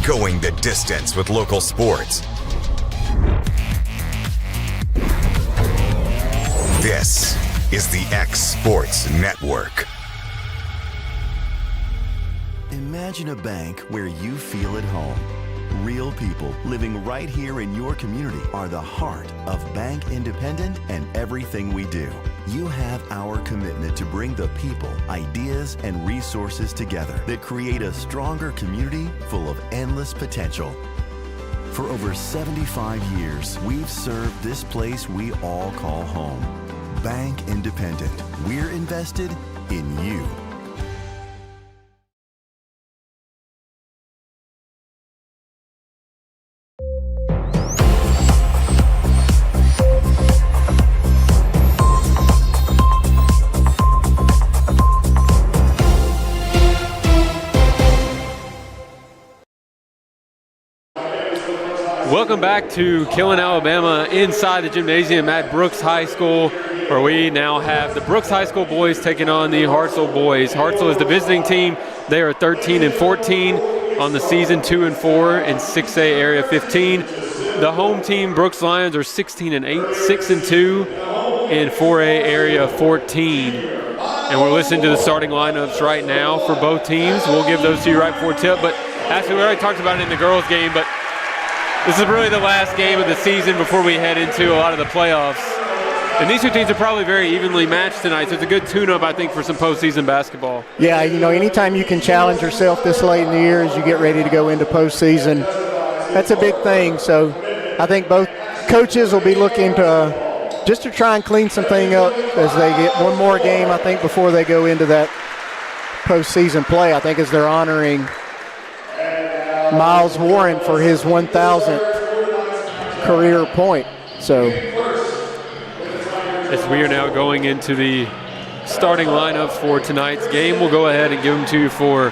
going the distance with local sports. This is the X Sports Network. Imagine a bank where you feel at home. Real people living right here in your community are the heart of Bank Independent and everything we do. You have our commitment to bring the people, ideas, and resources together that create a stronger community full of endless potential. For over 75 years, we've served this place we all call home. Bank Independent. We're invested in you. Welcome back to Killen, Alabama, inside the gymnasium at Brooks High School, where we now have the Brooks High School boys taking on the Hartselle boys. Hartselle is the visiting team. They are 13-14 on the season, 2-4 in 6A Area 15. The home team, Brooks Lions, are 16-8, 6-2 in 4A Area 14. And we're listening to the starting lineups right now for both teams. We'll give those to you right before tip. But actually, we already talked about it in the girls' game, but this is really the last game of the season before we head into a lot of the playoffs. And these two teams are probably very evenly matched tonight, so it's a good tune-up, I think, for some postseason basketball. Yeah, you know, anytime you can challenge yourself this late in the year as you get ready to go into postseason, that's a big thing. So I think both coaches will be looking to just to try and clean something up as they get one more game, I think, before they go into that postseason play. I think as they're honoring Miles Warren for his 1,000th career point. So as we are now going into the starting lineups for tonight's game, we'll go ahead and give them to you for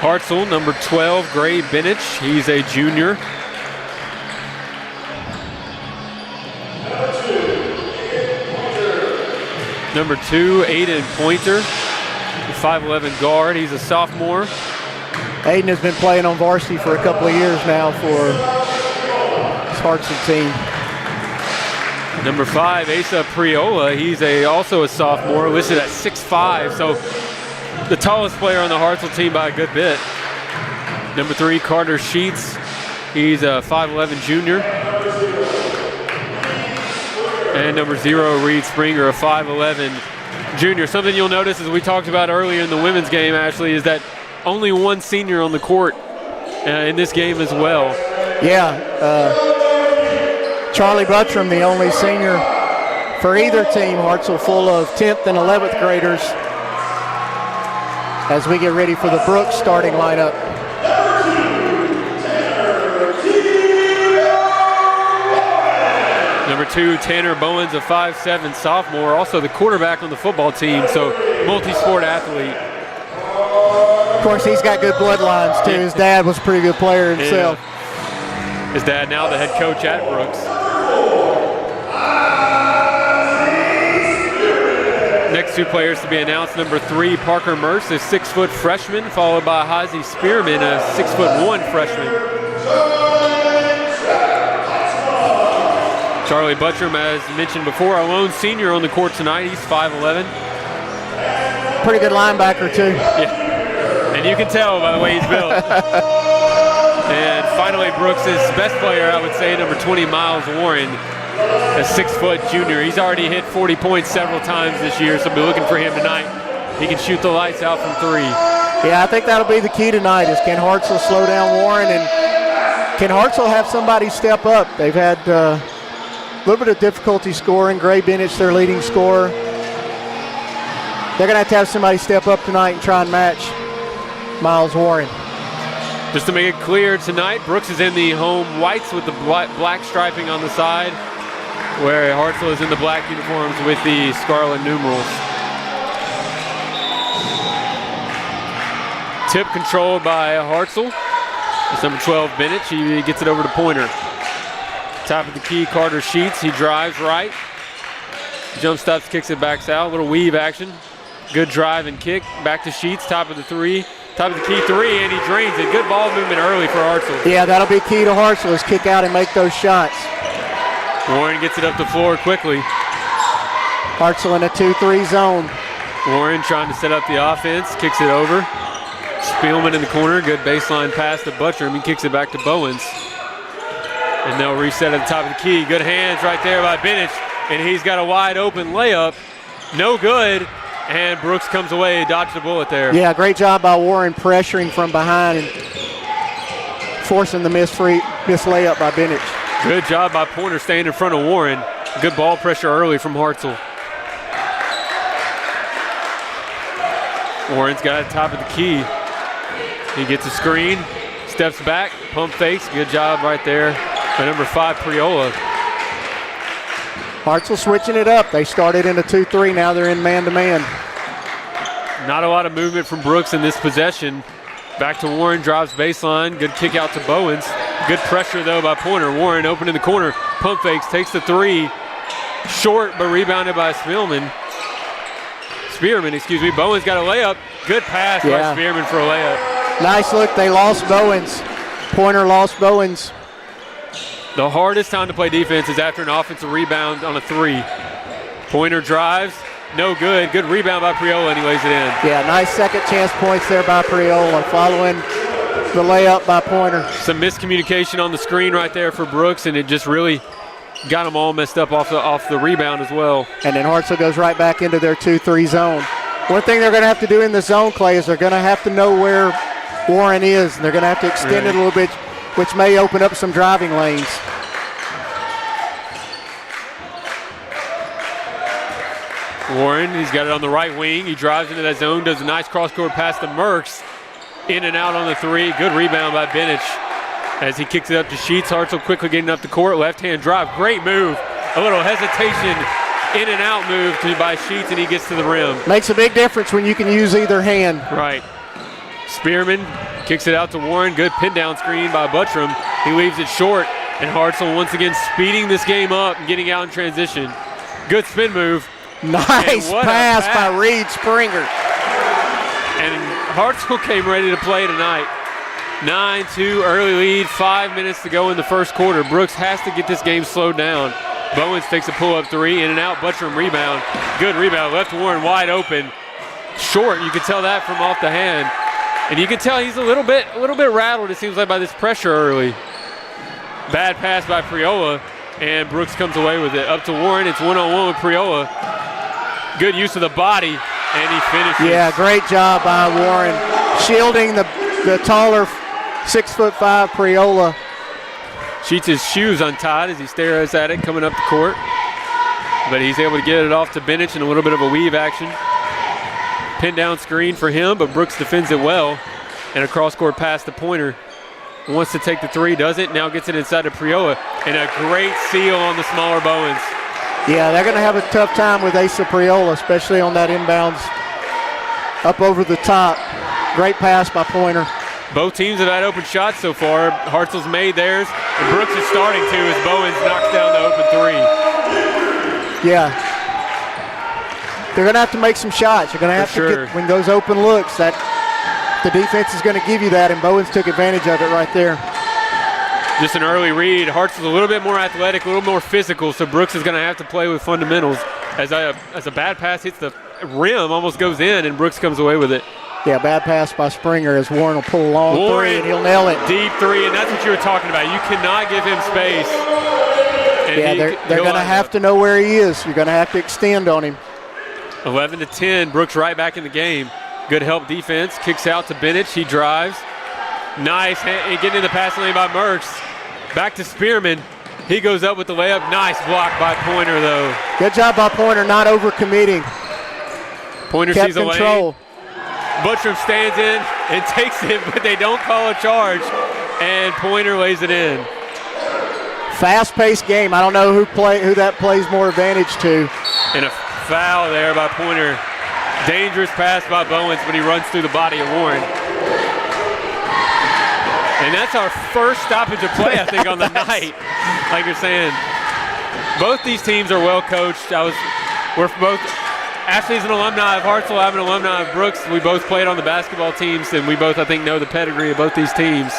Hartselle, number 12, Gray Benich. He's a junior. Number 2, Aiden Pointer, the 5'11 guard. He's a sophomore. Aiden has been playing on varsity for a couple of years now for his Hartselle team. Number 5, Asa Priola. He's also a sophomore, listed at 6'5", so the tallest player on the Hartselle team by a good bit. Number 3, Carter Sheets. He's a 5'11 junior. And number 0, Reed Springer, a 5'11 junior. Something you'll notice, as we talked about earlier in the women's game, Ashley, is that only one senior on the court in this game as well. Yeah, Charlie Buttram, the only senior for either team. Hartselle full of 10th and 11th graders as we get ready for the Brooks starting lineup. Number 2, Tanner Bowens, a 5'7 sophomore, also the quarterback on the football team, so multi-sport athlete. Of course, he's got good bloodlines, too. His dad was a pretty good player himself. Yeah. His dad now the head coach at Brooks. Next two players to be announced, number 3, Parker Merce, a 6-foot freshman, followed by Hazy Spearman, a 6'1" freshman. Charlie Buttram, as mentioned before, our lone senior on the court tonight. He's 5'11". Pretty good linebacker, too. Yeah. And you can tell by the way he's built. And finally, Brooks' best player, I would say, number 20, Miles Warren, a 6-foot junior. He's already hit 40 points several times this year, so we'll be looking for him tonight. He can shoot the lights out from 3. Yeah, I think that'll be the key tonight is can Hartselle slow down Warren and can Hartselle have somebody step up? They've had a little bit of difficulty scoring. Gray Benich, their leading scorer. They're going to have somebody step up tonight and try and match Miles Warren. Just to make it clear, tonight Brooks is in the home whites with the black striping on the side, where Hartselle is in the black uniforms with the scarlet numerals. Tip controlled by Hartselle. It's number 12, Benich. He gets it over to Pointer. Top of the key, Carter Sheets. He drives right. Jump stops, kicks it back out. A little weave action. Good drive and kick. Back to Sheets, top of the 3. Top of the key three, and he drains it. Good ball movement early for Hartselle. Yeah, that'll be key to Hartselle is kick out and make those shots. Warren gets it up the floor quickly. Hartselle in a 2-3 zone. Warren trying to set up the offense, kicks it over. Spielman in the corner, good baseline pass to Buttram. He kicks it back to Bowens. And they'll reset at the top of the key. Good hands right there by Bennett, and he's got a wide open layup. No good, and Brooks comes away, dodged the bullet there. Yeah, great job by Warren pressuring from behind and forcing the missed layup by Bennett. Good job by Pointer staying in front of Warren. Good ball pressure early from Hartselle. Warren's got it top of the key. He gets a screen, steps back, pump fakes. Good job right there by number 5, Priola. Hartselle switching it up. They started in a 2-3, now they're in man-to-man. Not a lot of movement from Brooks in this possession. Back to Warren, drives baseline. Good kick out to Bowens. Good pressure though by Pointer. Warren open in the corner, pump fakes, takes the three. Short, but rebounded by Spearman, excuse me. Bowens got a layup. Good pass by Spearman for a layup. Nice look. They lost Bowens. Pointer lost Bowens. The hardest time to play defense is after an offensive rebound on a three. Pointer drives. No good. Good rebound by Priola, and he lays it in. Yeah, nice second chance points there by Priola following the layup by Pointer. Some miscommunication on the screen right there for Brooks, and it just really got them all messed up off the rebound as well. And then Hartselle goes right back into their 2-3 zone. One thing they're going to have to do in the zone, Clay, is they're going to have to know where Warren is, and they're going to have to extend it a little bit, which may open up some driving lanes. Warren, he's got it on the right wing. He drives into that zone, does a nice cross-court pass to Merckx. In and out on the three. Good rebound by Bennett as he kicks it up to Sheets. Hartselle quickly getting up the court. Left-hand drive. Great move. A little hesitation. In and out move by Sheets, and he gets to the rim. Makes a big difference when you can use either hand. Right. Spearman kicks it out to Warren. Good pin down screen by Buttram. He leaves it short, and Hartselle once again speeding this game up and getting out in transition. Good spin move. Nice pass by Reed Springer. And Hartselle came ready to play tonight. 9-2 early lead, 5 minutes to go in the first quarter. Brooks has to get this game slowed down. Bowens takes a pull-up three, in and out, Buttram rebound. Good rebound, left Warren wide open. Short, you can tell that from off the hand. And you can tell he's a little bit rattled, it seems like, by this pressure early. Bad pass by Priola, and Brooks comes away with it. Up to Warren, it's one-on-one with Priola. Good use of the body, and he finishes. Yeah, great job by Warren, shielding the taller 6'5" Priola. Sheets his shoes untied as he stares at it coming up the court. But he's able to get it off to Bennett in a little bit of a weave action. Pin down screen for him, but Brooks defends it well. And a cross-court pass to Pointer. Wants to take the three, doesn't. Now gets it inside to Priola. And a great seal on the smaller Bowens. Yeah, they're going to have a tough time with Asa Priola, especially on that inbounds up over the top. Great pass by Pointer. Both teams have had open shots so far. Hartselle's made theirs, and Brooks is starting to as Bowens knocks down the open three. Yeah. They're going to have to make some shots. You're going to have to get, when those open looks, that the defense is going to give you that, and Bowens took advantage of it right there. Just an early read. Hartselle's a little bit more athletic, a little more physical, so Brooks is going to have to play with fundamentals. As a bad pass hits the rim, almost goes in, and Brooks comes away with it. Yeah, bad pass by Springer as Warren will pull a long three, and he'll nail it. Deep three, and that's what you were talking about. You cannot give him space. Yeah, they're going to have to know where he is. You're going to have to extend on him. 11-10, Brooks right back in the game. Good help defense, kicks out to Bennett. He drives. Nice, getting in the passing lane by Merckx. Back to Spearman. He goes up with the layup. Nice block by Pointer, though. Good job by Pointer, not overcommitting. Pointer sees a lane. Buttram stands in and takes it, but they don't call a charge, and Pointer lays it in. Fast-paced game. I don't know who that plays more advantage to. And a foul there by Pointer. Dangerous pass by Bowens, but he runs through the body of Warren. And that's our first stoppage of play, I think, on the night. Like you're saying, both these teams are well coached. We're both Ashley's an alumni of Hartselle. I'm an alumni of Brooks. We both played on the basketball teams, and we both, I think, know the pedigree of both these teams.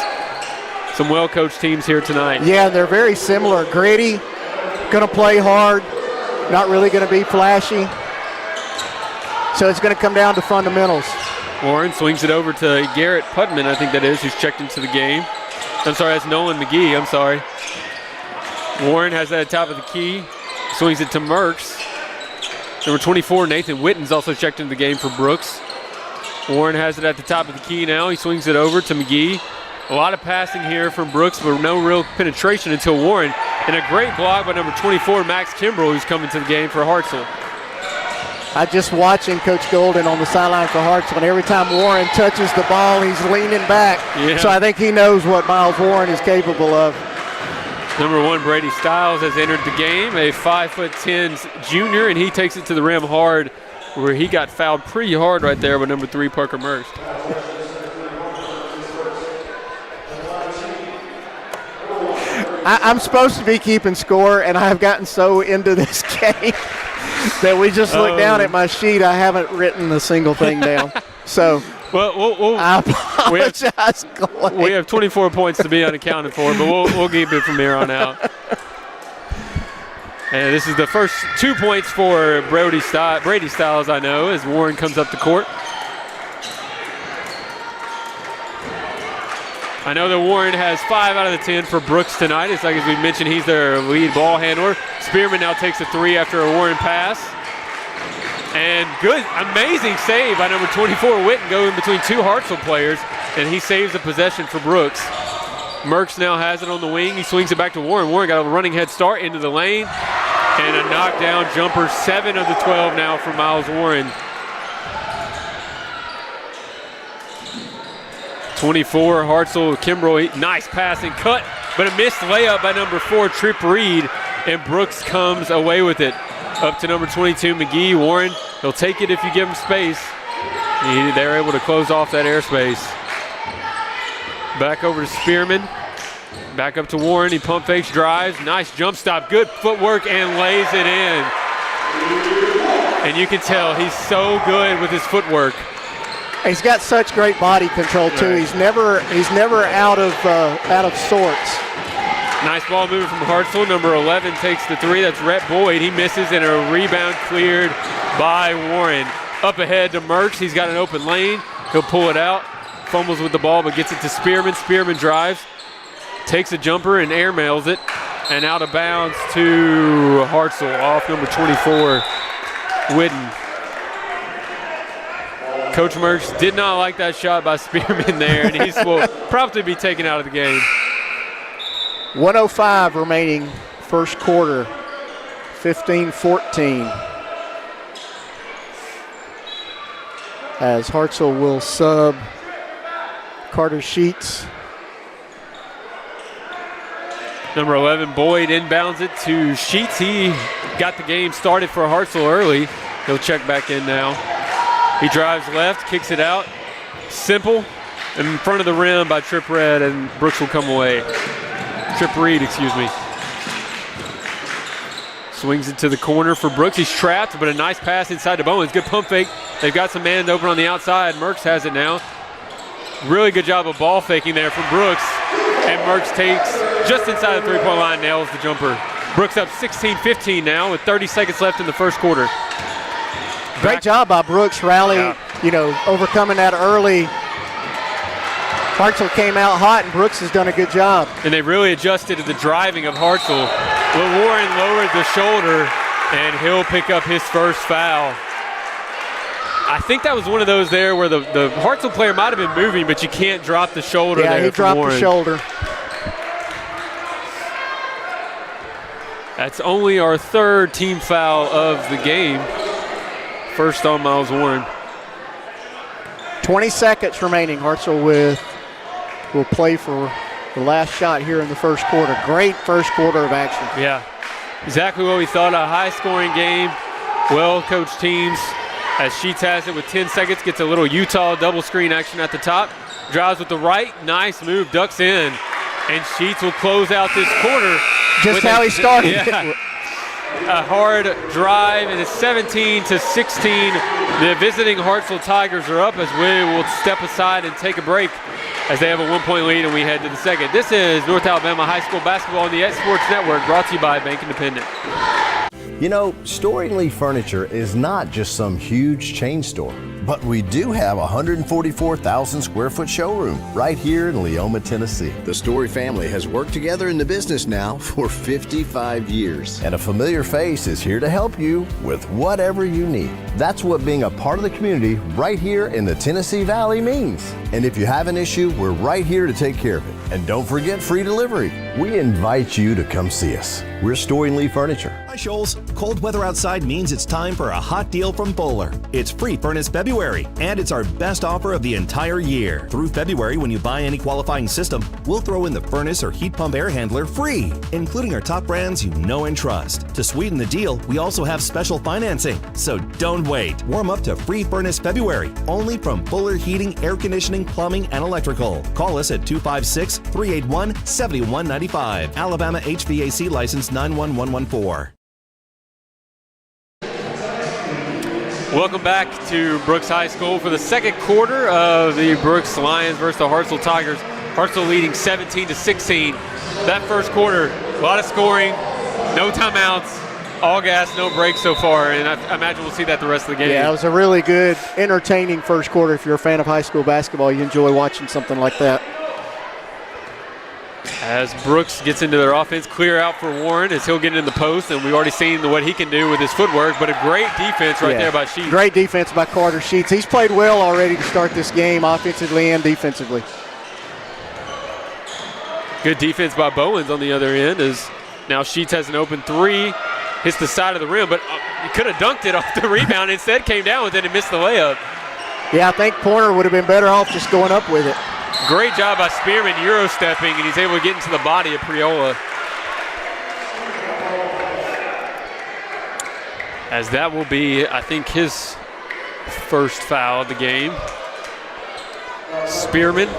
Some well-coached teams here tonight. Yeah, they're very similar. Gritty, going to play hard, not really going to be flashy. So it's going to come down to fundamentals. Warren swings it over to Garrett Putman, I think that is, who's checked into the game. I'm sorry, that's Nolan McGee, I'm sorry. Warren has that at top of the key, swings it to Merckx. Number 24, Nathan Witten's also checked into the game for Brooks. Warren has it at the top of the key now. He swings it over to McGee. A lot of passing here from Brooks, but no real penetration until Warren. And a great block by number 24, Max Kimbrell, who's coming to the game for Hartselle. I just watching Coach Golden on the sideline for Hartselle, and every time Warren touches the ball, he's leaning back. Yeah. So I think he knows what Miles Warren is capable of. Number 1, Brady Stiles has entered the game, a 5'10" junior, and he takes it to the rim hard, where he got fouled pretty hard right there by number 3, Parker Merckx. I'm supposed to be keeping score, and I have gotten so into this game that we just look down at my sheet. I haven't written a single thing down. So well, I apologize, Clay. We have 24 points to be unaccounted for, but we'll keep it from here on out. And this is the first 2 points for Brady Stiles, I know, as Warren comes up the court. I know that Warren has 5 out of the 10 for Brooks tonight. It's like, as we mentioned, he's their lead ball handler. Spearman now takes a 3 after a Warren pass. And good, amazing save by number 24, Witten, going between 2 Hartselle players, and he saves the possession for Brooks. Merckx now has it on the wing. He swings it back to Warren. Warren got a running head start into the lane, and a knockdown jumper, 7 of the 12 now for Miles Warren. 24, Hartselle, Kimbrell, nice pass and cut, but a missed layup by number 4, Trip Reed, and Brooks comes away with it. Up to number 22, McGee. Warren, he'll take it if you give him space. They're able to close off that airspace. Back over to Spearman. Back up to Warren. He pump fakes, drives. Nice jump stop. Good footwork and lays it in. And you can tell he's so good with his footwork. He's got such great body control too. Right. He's never out of sorts. Nice ball movement from Hartselle. Number 11 takes the 3. That's Rhett Boyd. He misses, and a rebound cleared by Warren. Up ahead to Merckx. He's got an open lane. He'll pull it out. Fumbles with the ball, but gets it to Spearman. Spearman drives, takes a jumper, and airmails it. And out of bounds to Hartselle off number 24, Witten. Coach Merckx did not like that shot by Spearman there, and he will probably be taken out of the game. 1:05 remaining first quarter, 15-14. As Hartselle will sub Carter Sheets. Number 11, Boyd inbounds it to Sheets. He got the game started for Hartselle early. He'll check back in now. He drives left, kicks it out. Simple, in front of the rim by Trip Reed, and Brooks will come away. Trip Reed, excuse me. Swings it to the corner for Brooks. He's trapped, but a nice pass inside to Bowens. Good pump fake. They've got some man open on the outside. Merckx has it now. Really good job of ball faking there from Brooks. And Merckx takes just inside the three-point line, nails the jumper. Brooks up 16-15 now with 30 seconds left in the first quarter. Great job by Brooks rallying, overcoming that early. Hartselle came out hot, and Brooks has done a good job. And they really adjusted to the driving of Hartselle. But Warren lowered the shoulder, and he'll pick up his first foul. I think that was one of those there where the Hartselle player might have been moving, but you can't drop the shoulder there. Yeah, he dropped Warren. the shoulder. That's only our third team foul of the game. First on Miles Warren. 20 seconds remaining. Hartselle will play for the last shot here in the first quarter. Great first quarter of action. Yeah, exactly what we thought. A high-scoring game, well-coached teams. As Sheets has it with 10 seconds, gets a little Utah double screen action at the top. Drives with the right, nice move, ducks in. And Sheets will close out this quarter. Just how he started. Yeah. a hard drive, and it's 17-16. The visiting Hartselle Tigers are up as we will step aside and take a break as they have a 1-point lead and we head to the second. This is North Alabama High School basketball on the X Sports Network, brought to you by Bank Independent. You know, Storing Lee Furniture is not just some huge chain store, but we do have a 144,000 square foot showroom right here in Leoma, Tennessee. The Story family has worked together in the business now for 55 years. And a familiar face is here to help you with whatever you need. That's what being a part of the community right here in the Tennessee Valley means. And if you have an issue, we're right here to take care of it. And don't forget free delivery. We invite you to come see us. We're Storing Lee Furniture. Hi, Shoals. Cold weather outside means it's time for a hot deal from Bowler. It's free furnace February, and it's our best offer of the entire year. Through February, when you buy any qualifying system, we'll throw in the furnace or heat pump air handler free, including our top brands you know and trust. To sweeten the deal, we also have special financing, so don't wait. Warm up to free furnace February, only from Bowler Heating, Air Conditioning, Plumbing, and Electrical. Call us at 256-381-7195. Alabama HVAC license 91114. Welcome back to Brooks High School for the second quarter of the Brooks Lions versus the Hartselle Tigers. Hartselle leading 17-16. That first quarter, a lot of scoring, no timeouts, all gas, no breaks so far, and I imagine we'll see that the rest of the game. Yeah, it was a really good, entertaining first quarter. If you're a fan of high school basketball, you enjoy watching something like that. As Brooks gets into their offense, clear out for Warren as he'll get in the post, and we've already seen what he can do with his footwork, but a great defense right there by Sheets. Great defense by Carter Sheets. He's played well already to start this game, offensively and defensively. Good defense by Bowens on the other end as now Sheets has an open three, hits the side of the rim, but he could have dunked it off the rebound. Instead came down with it and missed the layup. Yeah, I think Pointer would have been better off just going up with it. Great job by Spearman, Euro-stepping, and he's able to get into the body of Priola. As that will be, I think, his first foul of the game. Spearman,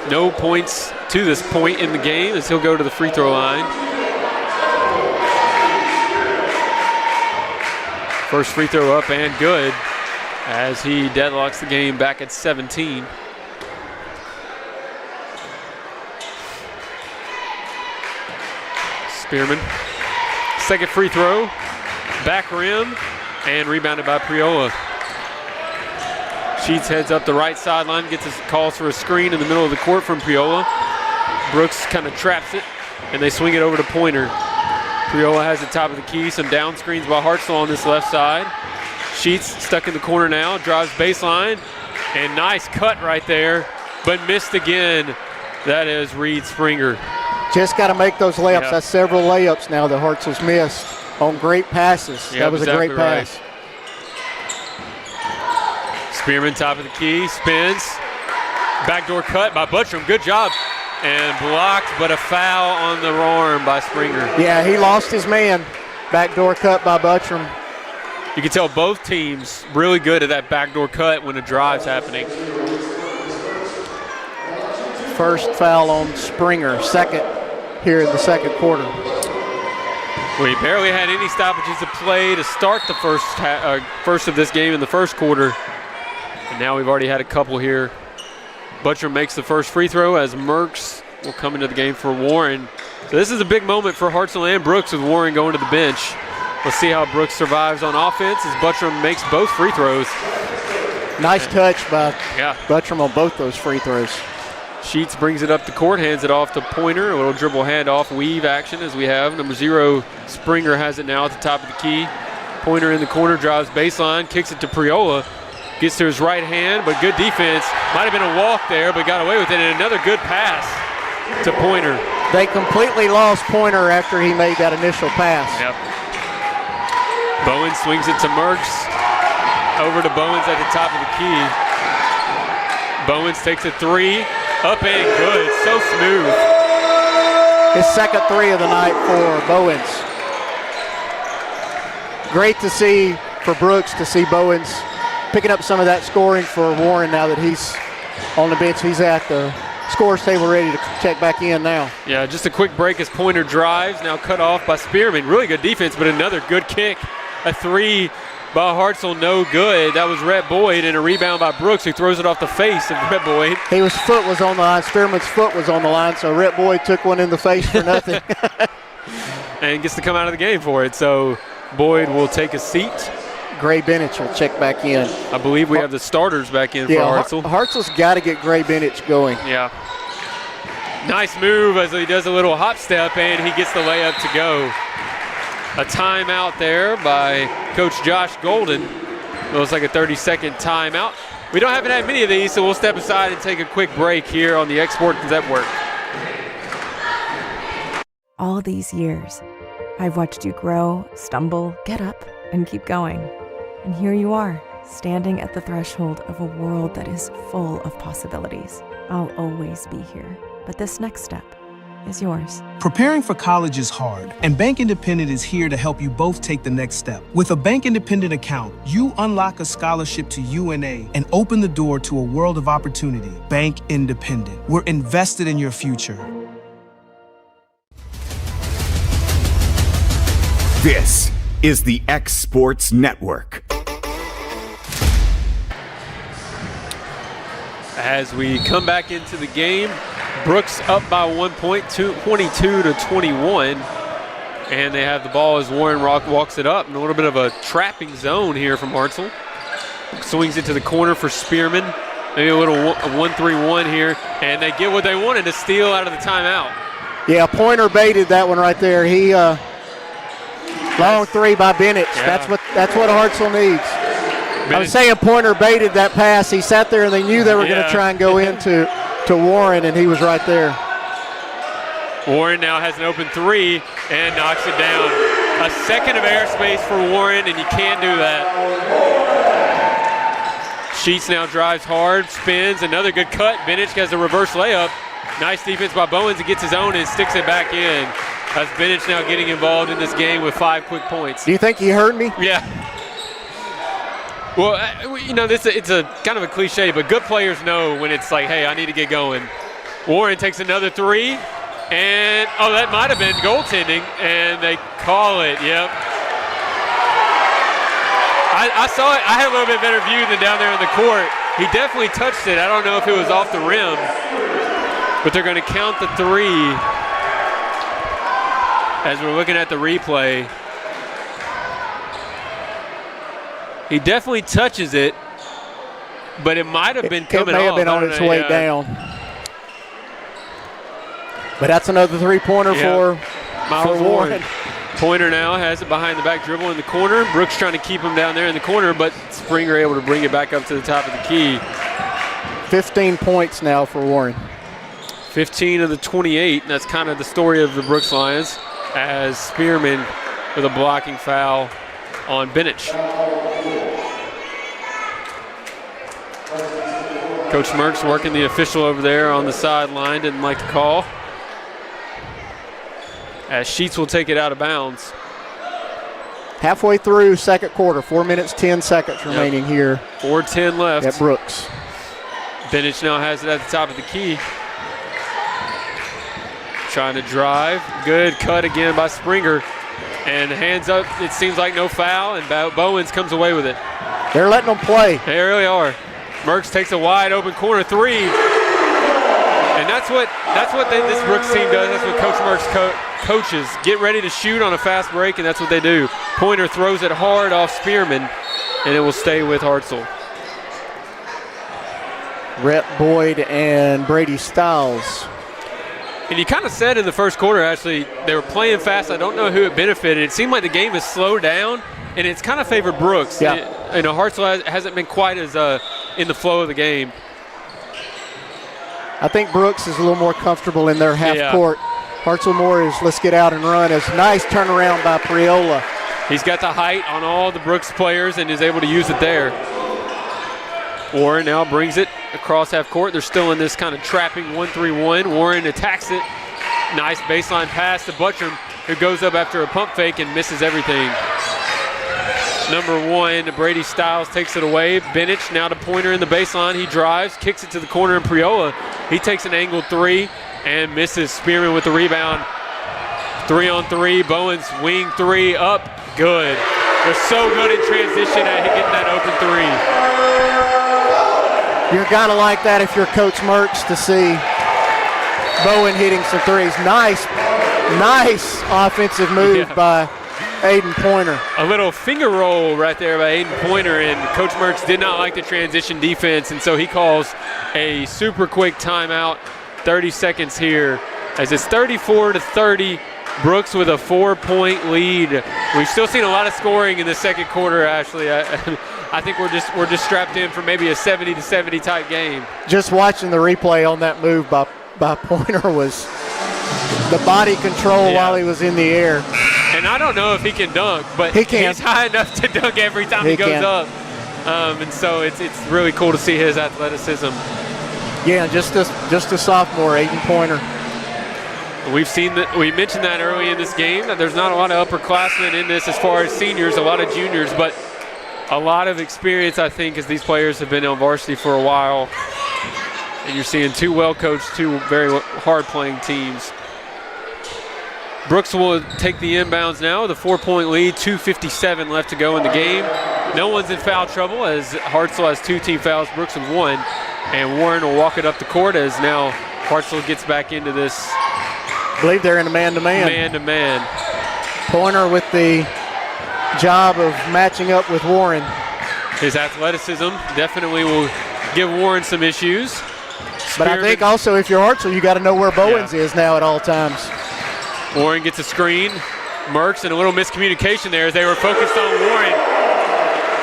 no points to this point in the game as he'll go to the free throw line. First free throw up and good as he deadlocks the game back at 17. Spearman, second free throw, back rim, and rebounded by Priola. Sheets heads up the right sideline, gets his calls for a screen in the middle of the court from Priola. Brooks kind of traps it, and they swing it over to Pointer. Priola has the top of the key, some down screens by Hartselle on this left side. Sheets stuck in the corner now, drives baseline, and nice cut right there, but missed again. That is Reed Springer. Just got to make those layups. Yep. That's several layups now that Hartselle's missed on great passes. Yep, that was exactly a great pass. Right. Spearman, top of the key, spins. Backdoor cut by Buttram. Good job. And blocked, but a foul on the arm by Springer. Yeah, he lost his man. Backdoor cut by Buttram. You can tell both teams really good at that backdoor cut when a drive's happening. First foul on Springer, second here in the second quarter. We barely had any stoppages of play to start the first of this game in the first quarter. And now we've already had a couple here. Buttram makes the first free throw as Merckx will come into the game for Warren. So this is a big moment for Hartselle and Brooks with Warren going to the bench. We'll see how Brooks survives on offense as Buttram makes both free throws. Nice touch by Buttram on both those free throws. Sheets brings it up the court, hands it off to Pointer. A little dribble handoff, weave action as we have. Number 0, Springer has it now at the top of the key. Pointer in the corner, drives baseline, kicks it to Priola. Gets to his right hand, but good defense. Might have been a walk there, but got away with it. And another good pass to Pointer. They completely lost Pointer after he made that initial pass. Yep. Bowens swings it to Merckx. Over to Bowens at the top of the key. Bowens takes a three. Up and good, so smooth. His second three of the night for Bowens. Great to see for Brooks to see Bowens picking up some of that scoring for Warren now that he's on the bench. He's at the scorer's table ready to check back in now. Yeah, just a quick break as Pointer drives, now cut off by Spearman. Really good defense, but another good kick. A three by Hartselle, no good. That was Rhett Boyd, and a rebound by Brooks, who throws it off the face of Rhett Boyd. His foot was on the line. Spearman's foot was on the line, so Rhett Boyd took one in the face for nothing. And gets to come out of the game for it. So Boyd will take a seat. Gray Bennett will check back in. I believe we have the starters back in for Hartselle. Hartselle's got to get Gray Bennett going. Yeah. Nice move as he does a little hop step, and he gets the layup to go. A timeout there by Coach Josh Golden. Looks like a 30-second timeout. We don't have that many of these, so we'll step aside and take a quick break here on the Export Network. All these years, I've watched you grow, stumble, get up, and keep going. And here you are, standing at the threshold of a world that is full of possibilities. I'll always be here, but this next step is yours. Preparing for college is hard, and Bank Independent is here to help you both take the next step. With a Bank Independent account, you unlock a scholarship to UNA and open the door to a world of opportunity. Bank Independent. We're invested in your future. This is the X Sports Network. As we come back into the game, Brooks up by 1 point, 22-21. And they have the ball as Warren Rock walks it up in a little bit of a trapping zone here from Hartselle. Swings it to the corner for Spearman. Maybe a little 1-3-1 here. And they get what they wanted, to steal out of the timeout. Yeah, Pointer baited that one right there. He long three by Bennett. Yeah. That's what Hartselle needs. I was saying Pointer baited that pass. He sat there and they knew they were going to try and go into Warren, and he was right there. Warren now has an open three and knocks it down. A second of airspace for Warren, and you can't do that. Sheets now drives hard, spins, another good cut. Bennett has a reverse layup. Nice defense by Bowens. He gets his own and sticks it back in. As Bennett now getting involved in this game with 5 quick points. Do you think he heard me? Yeah. Well, you know, it's a kind of a cliche, but good players know when it's like, hey, I need to get going. Warren takes another three, and that might have been goaltending, and they call it. Yep. I saw it. I had a little bit better view than down there in the court. He definitely touched it. I don't know if it was off the rim, but they're going to count the three as we're looking at the replay. He definitely touches it, but it might have been coming off. It may have been on its way down. But that's another three-pointer for Warren. Pointer now has it behind the back dribble in the corner. Brooks trying to keep him down there in the corner, but Springer able to bring it back up to the top of the key. 15 points now for Warren. 15 of the 28, and that's kind of the story of the Brooks Lions, as Spearman with a blocking foul on Bennett. Coach Merckx working the official over there on the sideline, didn't like the call. As Sheets will take it out of bounds. Halfway through second quarter, 4 minutes, 10 seconds remaining here. 4:10 left. At Brooks. Bennett now has it at the top of the key. Trying to drive. Good cut again by Springer. And hands up, it seems like no foul, and Bowens comes away with it. They're letting them play. They really are. Merckx takes a wide open corner three. And that's what this Brooks team does. That's what Coach Merckx coaches. Get ready to shoot on a fast break, and that's what they do. Pointer throws it hard off Spearman, and it will stay with Hartselle. Rhett Boyd and Brady Stiles. And you kind of said in the first quarter, actually, they were playing fast. I don't know who it benefited. It seemed like the game has slowed down, and it's kind of favored Brooks. Yeah. Hartselle hasn't been quite as in the flow of the game. I think Brooks is a little more comfortable in their half court. Hartselle more is let's get out and run. It's a nice turnaround by Priola. He's got the height on all the Brooks players and is able to use it there. Warren now brings it across half court. They're still in this kind of trapping 1-3-1. Warren attacks it. Nice baseline pass to Buttram, who goes up after a pump fake and misses everything. Number 1, Brady Stiles takes it away. Bennett now to Pointer in the baseline. He drives, kicks it to the corner, and Priola, he takes an angled 3 and misses. Spearman with the rebound. 3-on-3, Bowens wing 3 up, good. They're so good in transition at getting that open 3. You're gonna like that if you're Coach Mertz to see Bowen hitting some threes. Nice offensive move by Aiden Pointer. A little finger roll right there by Aiden Pointer, and Coach Mertz did not like the transition defense, and so he calls a super quick timeout. 30 seconds here as it's 34-30. Brooks with a 4-point lead. We've still seen a lot of scoring in the second quarter, Ashley. I think we're just strapped in for maybe a 70-70 type game. Just watching the replay on that move by Pointer was the body control while he was in the air. And I don't know if he can dunk, but he's high enough to dunk every time he goes up. And so it's really cool to see his athleticism. Yeah, just a sophomore, Aiden Pointer. We've seen that. We mentioned that early in this game that there's not a lot of upperclassmen in this as far as seniors, a lot of juniors, but a lot of experience, I think, as these players have been on varsity for a while. And you're seeing two well-coached, two very hard-playing teams. Brooks will take the inbounds now, the 4-point lead, 2:57 left to go in the game. No one's in foul trouble as Hartselle has 2 team fouls, Brooks with 1. And Warren will walk it up the court as now Hartselle gets back into this. I believe they're in a man-to-man. Man-to-man. Pointer with the job of matching up with Warren. His athleticism definitely will give Warren some issues. But I think also if you're Hartselle, you got to know where Bowens is now at all times. Warren gets a screen. Merckx, and a little miscommunication there as they were focused on Warren.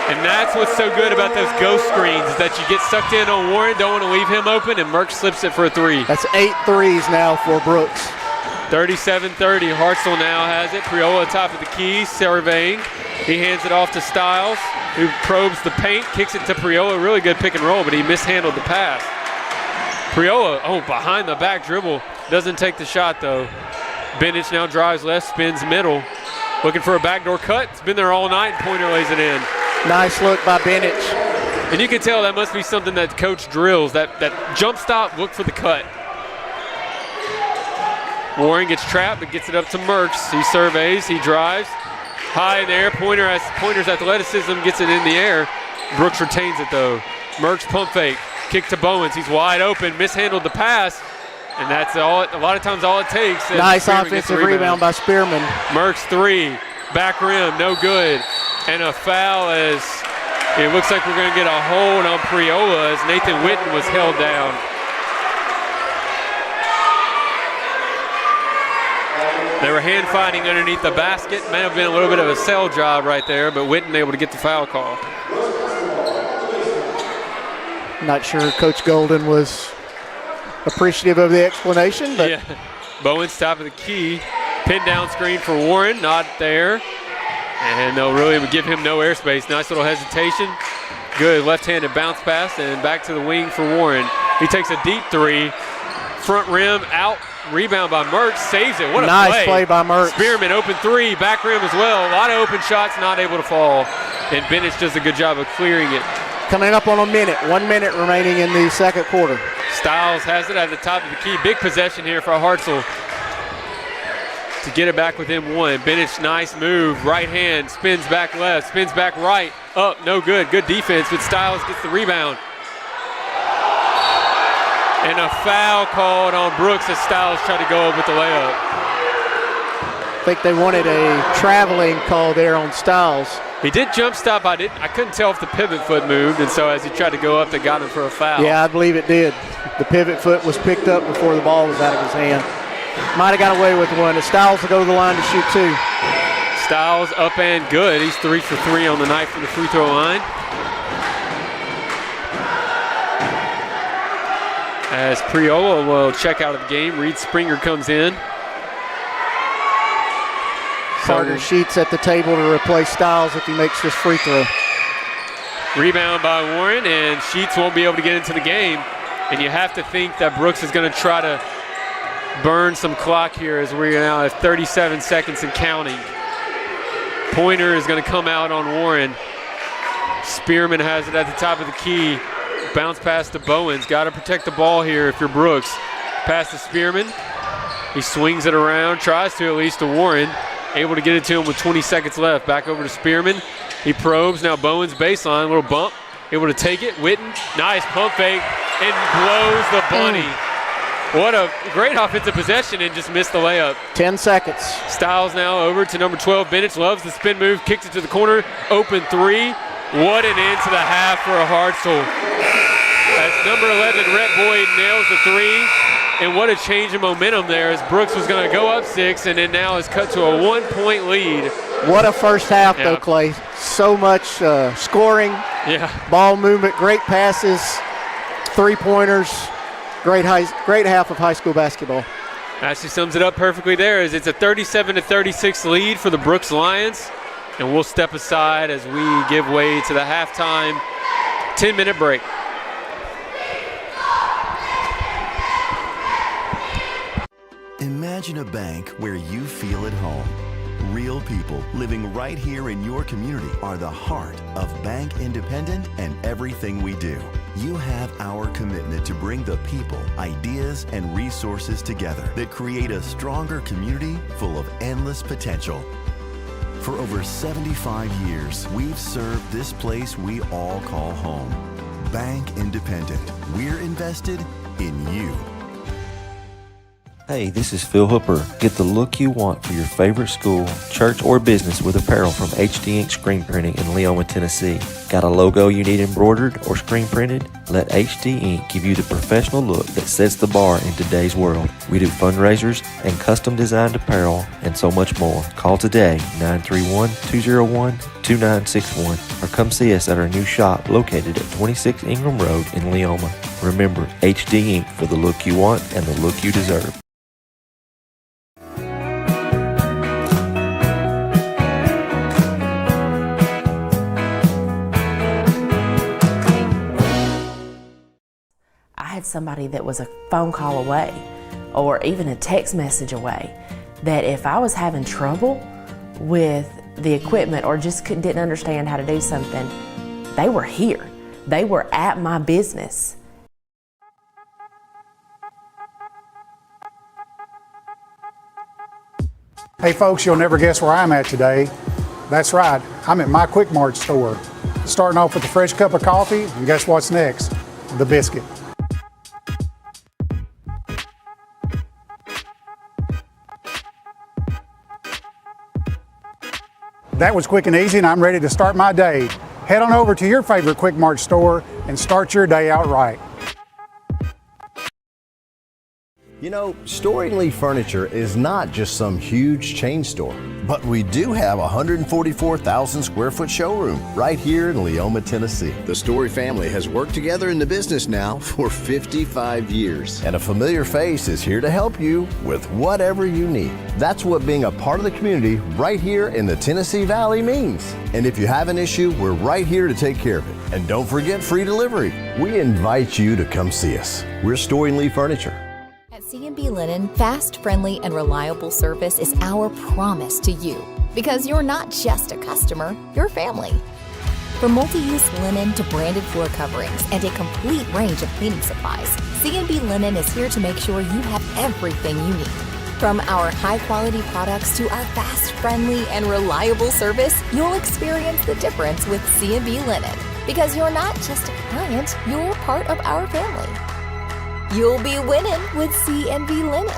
And that's what's so good about those ghost screens is that you get sucked in on Warren, don't want to leave him open, and Merckx slips it for a 3. That's 8 threes now for Brooks. 37-30, Hartselle now has it. Priola top of the key, surveying. He hands it off to Stiles, who probes the paint, kicks it to Priola. Really good pick and roll, but he mishandled the pass. Priola, behind the back dribble. Doesn't take the shot, though. Bennett now drives left, spins middle. Looking for a backdoor cut. It's been there all night, and Pointer lays it in. Nice look by Bennett. And you can tell that must be something that coach drills, that jump stop, look for the cut. Warren gets trapped, but gets it up to Merckx. He surveys, he drives. High in the air, Pointer's athleticism gets it in the air. Brooks retains it though. Merckx pump fake, kick to Bowens. He's wide open, mishandled the pass. And that's all. A lot of times all it takes. Nice offensive rebound by Spearman. Merckx 3, back rim, no good. And a foul as it looks like we're going to get a hold on Priola as Nathan Witten was held down. They were hand fighting underneath the basket. May have been a little bit of a cell job right there, but Witten able to get the foul call. Not sure Coach Golden was appreciative of the explanation, but yeah. Bowens top of the key. Pin down screen for Warren, not there. And they'll really give him no airspace. Nice little hesitation. Good left-handed bounce pass and back to the wing for Warren. He takes a deep 3. Front rim out. Rebound by Merckx. Saves it. What a nice play by Merckx. Spearman open 3. Back rim as well. A lot of open shots, not able to fall. And Bennett does a good job of clearing it. Coming up on a minute. 1 minute remaining in the second quarter. Stiles has it at the top of the key. Big possession here for Hartselle to get it back within 1. Bennett's nice move. Right hand. Spins back left. Spins back right. Up. No good. Good defense. But Stiles gets the rebound. And a foul called on Brooks as Stiles tried to go up with the layup. I think they wanted a traveling call there on Stiles. He did jump stop. I couldn't tell if the pivot foot moved, and so as he tried to go up, they got him for a foul. Yeah, I believe it did. The pivot foot was picked up before the ball was out of his hand. Might have got away with one. Stiles will go to the line to shoot 2. Stiles up and good. He's 3 for 3 on the night from the free throw line. As Priola will check out of the game, Reed Springer comes in. Carter Sheets at the table to replace Stiles if he makes this free throw. Rebound by Warren, and Sheets won't be able to get into the game. And you have to think that Brooks is going to try to burn some clock here as we now have 37 seconds and counting. Pointer is going to come out on Warren. Spearman has it at the top of the key. Bounce pass to Bowens. Got to protect the ball here if you're Brooks. Pass to Spearman. He swings it around, tries to at least to Warren. Able to get it to him with 20 seconds left. Back over to Spearman. He probes. Now Bowens baseline. Little bump. Able to take it. Witten. Nice pump fake. And blows the bunny. What a great offensive possession and just missed the layup. 10 seconds. Styles now over to number 12, Bennett. Loves the spin move. Kicks it to the corner. Open three. What an end to the half for a Hartselle. As number 11, Rhett Boyd, nails the three. And what a change in momentum there as Brooks was going to go up 6 and then now is cut to a 1-point lead. What a first half, though, Clay. So much scoring, ball movement, great passes, three-pointers, great half of high school basketball. Actually sums it up perfectly there as it's a 37-36 lead for the Brooks Lions. And we'll step aside as we give way to the halftime 10-minute break. Imagine a bank where you feel at home. Real people living right here in your community are the heart of Bank Independent and everything we do. You have our commitment to bring the people, ideas, and resources together that create a stronger community full of endless potential. For over 75 years, we've served this place we all call home. Bank Independent. We're invested in you. Hey, this is Phil Hooper. Get the look you want for your favorite school, church, or business with apparel from HD Ink Screen Printing in Leoma, Tennessee. Got a logo you need embroidered or screen printed? Let HD Ink give you the professional look that sets the bar in today's world. We do fundraisers and custom designed apparel and so much more. Call today, 931-201-2961, or come see us at our new shop located at 26 Ingram Road in Leoma. Remember, HD Ink for the look you want and the look you deserve. I had somebody that was a phone call away or even a text message away that if I was having trouble with the equipment or just didn't understand how to do something, they were here. They were at my business. Hey folks, you'll never guess where I'm at today. That's right, I'm at my Quick Mart store. Starting off with a fresh cup of coffee, and guess what's next? The biscuit. That was quick and easy, and I'm ready to start my day. Head on over to your favorite Quick Mart store and start your day out right. You know, Storing Lee Furniture is not just some huge chain store, but we do have a 144,000 square foot showroom right here in Leoma, Tennessee. The Story family has worked together in the business now for 55 years. And a familiar face is here to help you with whatever you need. That's what being a part of the community right here in the Tennessee Valley means. And if you have an issue, we're right here to take care of it. And don't forget free delivery. We invite you to come see us. We're Storing Lee Furniture. At C&B Linen, fast, friendly, and reliable service is our promise to you. Because you're not just a customer, you're family. From multi-use linen to branded floor coverings and a complete range of cleaning supplies, C&B Linen is here to make sure you have everything you need. From our high-quality products to our fast, friendly, and reliable service, you'll experience the difference with C&B Linen. Because you're not just a client, you're part of our family. You'll be winning with C&B Linen.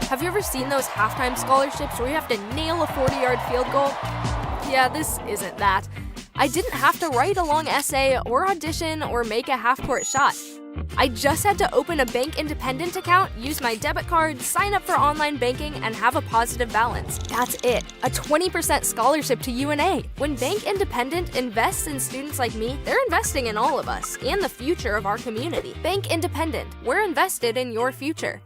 Have you ever seen those halftime scholarships where you have to nail a 40-yard field goal? Yeah, this isn't that. I didn't have to write a long essay or audition or make a half-court shot. I just had to open a Bank Independent account, use my debit card, sign up for online banking, and have a positive balance. That's it. A 20% scholarship to UNA. When Bank Independent invests in students like me, they're investing in all of us and the future of our community. Bank Independent. We're invested in your future.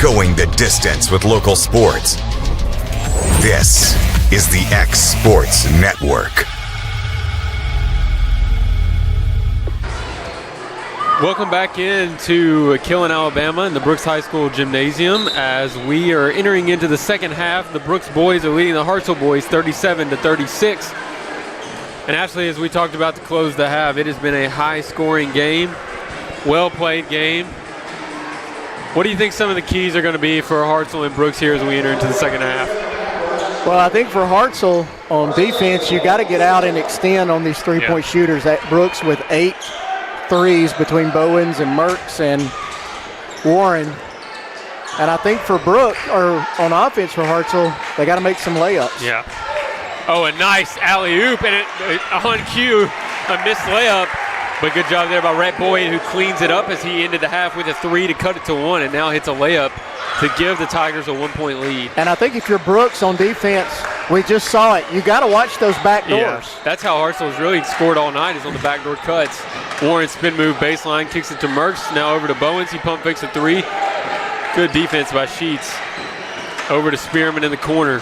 going the distance with local sports. This is the X Sports Network. Welcome back into Killen, Alabama in the Brooks High School Gymnasium as we are entering into the second half. The Brooks boys are leading the Hartselle boys 37-36. And actually, as we talked about to close the half, it has been a high-scoring game, well-played game. What do you think some of the keys are going to be for Hartselle and Brooks here as we enter into the second half? Well, I think for Hartselle on defense, you got to get out and extend on these three-point shooters. That Brooks with 8 threes between Bowens and Merckx and Warren. And I think for Brooks, or on offense for Hartselle, they got to make some layups. Yeah. Oh, a nice alley-oop, and on cue, a missed layup. But good job there by Rhett Boyd, who cleans it up as he ended the half with a 3 to cut it to 1, and now hits a layup to give the Tigers a 1-point lead. And I think if you're Brooks on defense, we just saw it. You got to watch those back doors. Yeah, that's how Hartselle's really scored all night, is on the backdoor cuts. Warren spin move baseline, kicks it to Merckx, now over to Bowens. He pump fakes a 3. Good defense by Sheets. Over to Spearman in the corner.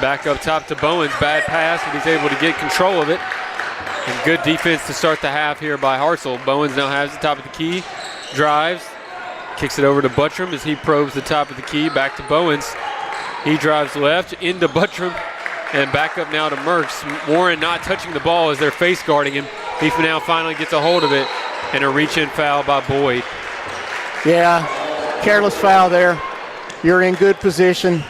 Back up top to Bowens. Bad pass, but he's able to get control of it. And good defense to start the half here by Hartselle. Bowens now has the top of the key. Drives. Kicks it over to Buttram as he probes the top of the key. Back to Bowens. He drives left into Buttram. And back up now to Merckx. Warren not touching the ball as they're face guarding him. He now finally gets a hold of it. And a reach-in foul by Boyd. Yeah, careless foul there. You're in good position.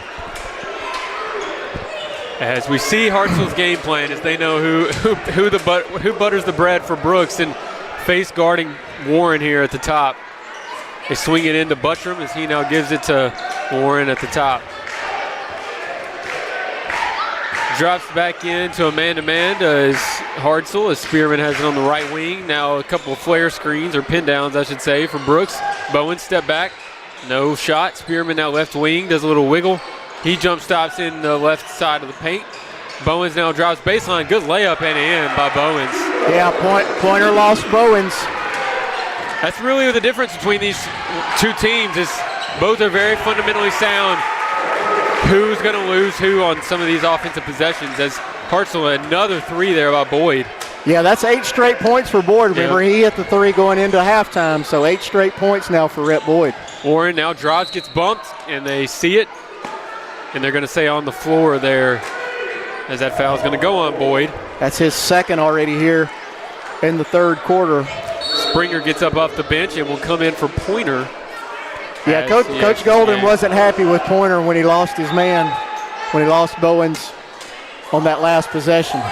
As we see Hartselle's game plan, as they know who butters the bread for Brooks, and face guarding Warren here at the top. They swing it into Buttram as he now gives it to Warren at the top. Drops back into a man-to-man as Hartselle, as Spearman has it on the right wing. Now a couple of flare screens, or pin downs I should say, for Brooks. Bowen step back, no shot. Spearman now left wing, does a little wiggle. He jump stops in the left side of the paint. Bowens now drives baseline. Good layup and in by Bowens. Yeah, pointer lost Bowens. That's really the difference between these two teams, is both are very fundamentally sound. Who's going to lose who on some of these offensive possessions, as Hartselle, another 3 there by Boyd. Yeah, that's 8 straight points for Boyd. Remember, he hit the 3 going into halftime, so 8 straight points now for Rhett Boyd. Warren now drives, gets bumped, and they see it. And they're going to say on the floor there, as that foul is going to go on Boyd. That's his second already here in the third quarter. Springer gets up off the bench and will come in for Pointer. Yeah, Coach Golden wasn't happy with Pointer when he lost his man, when he lost Bowens on that last possession.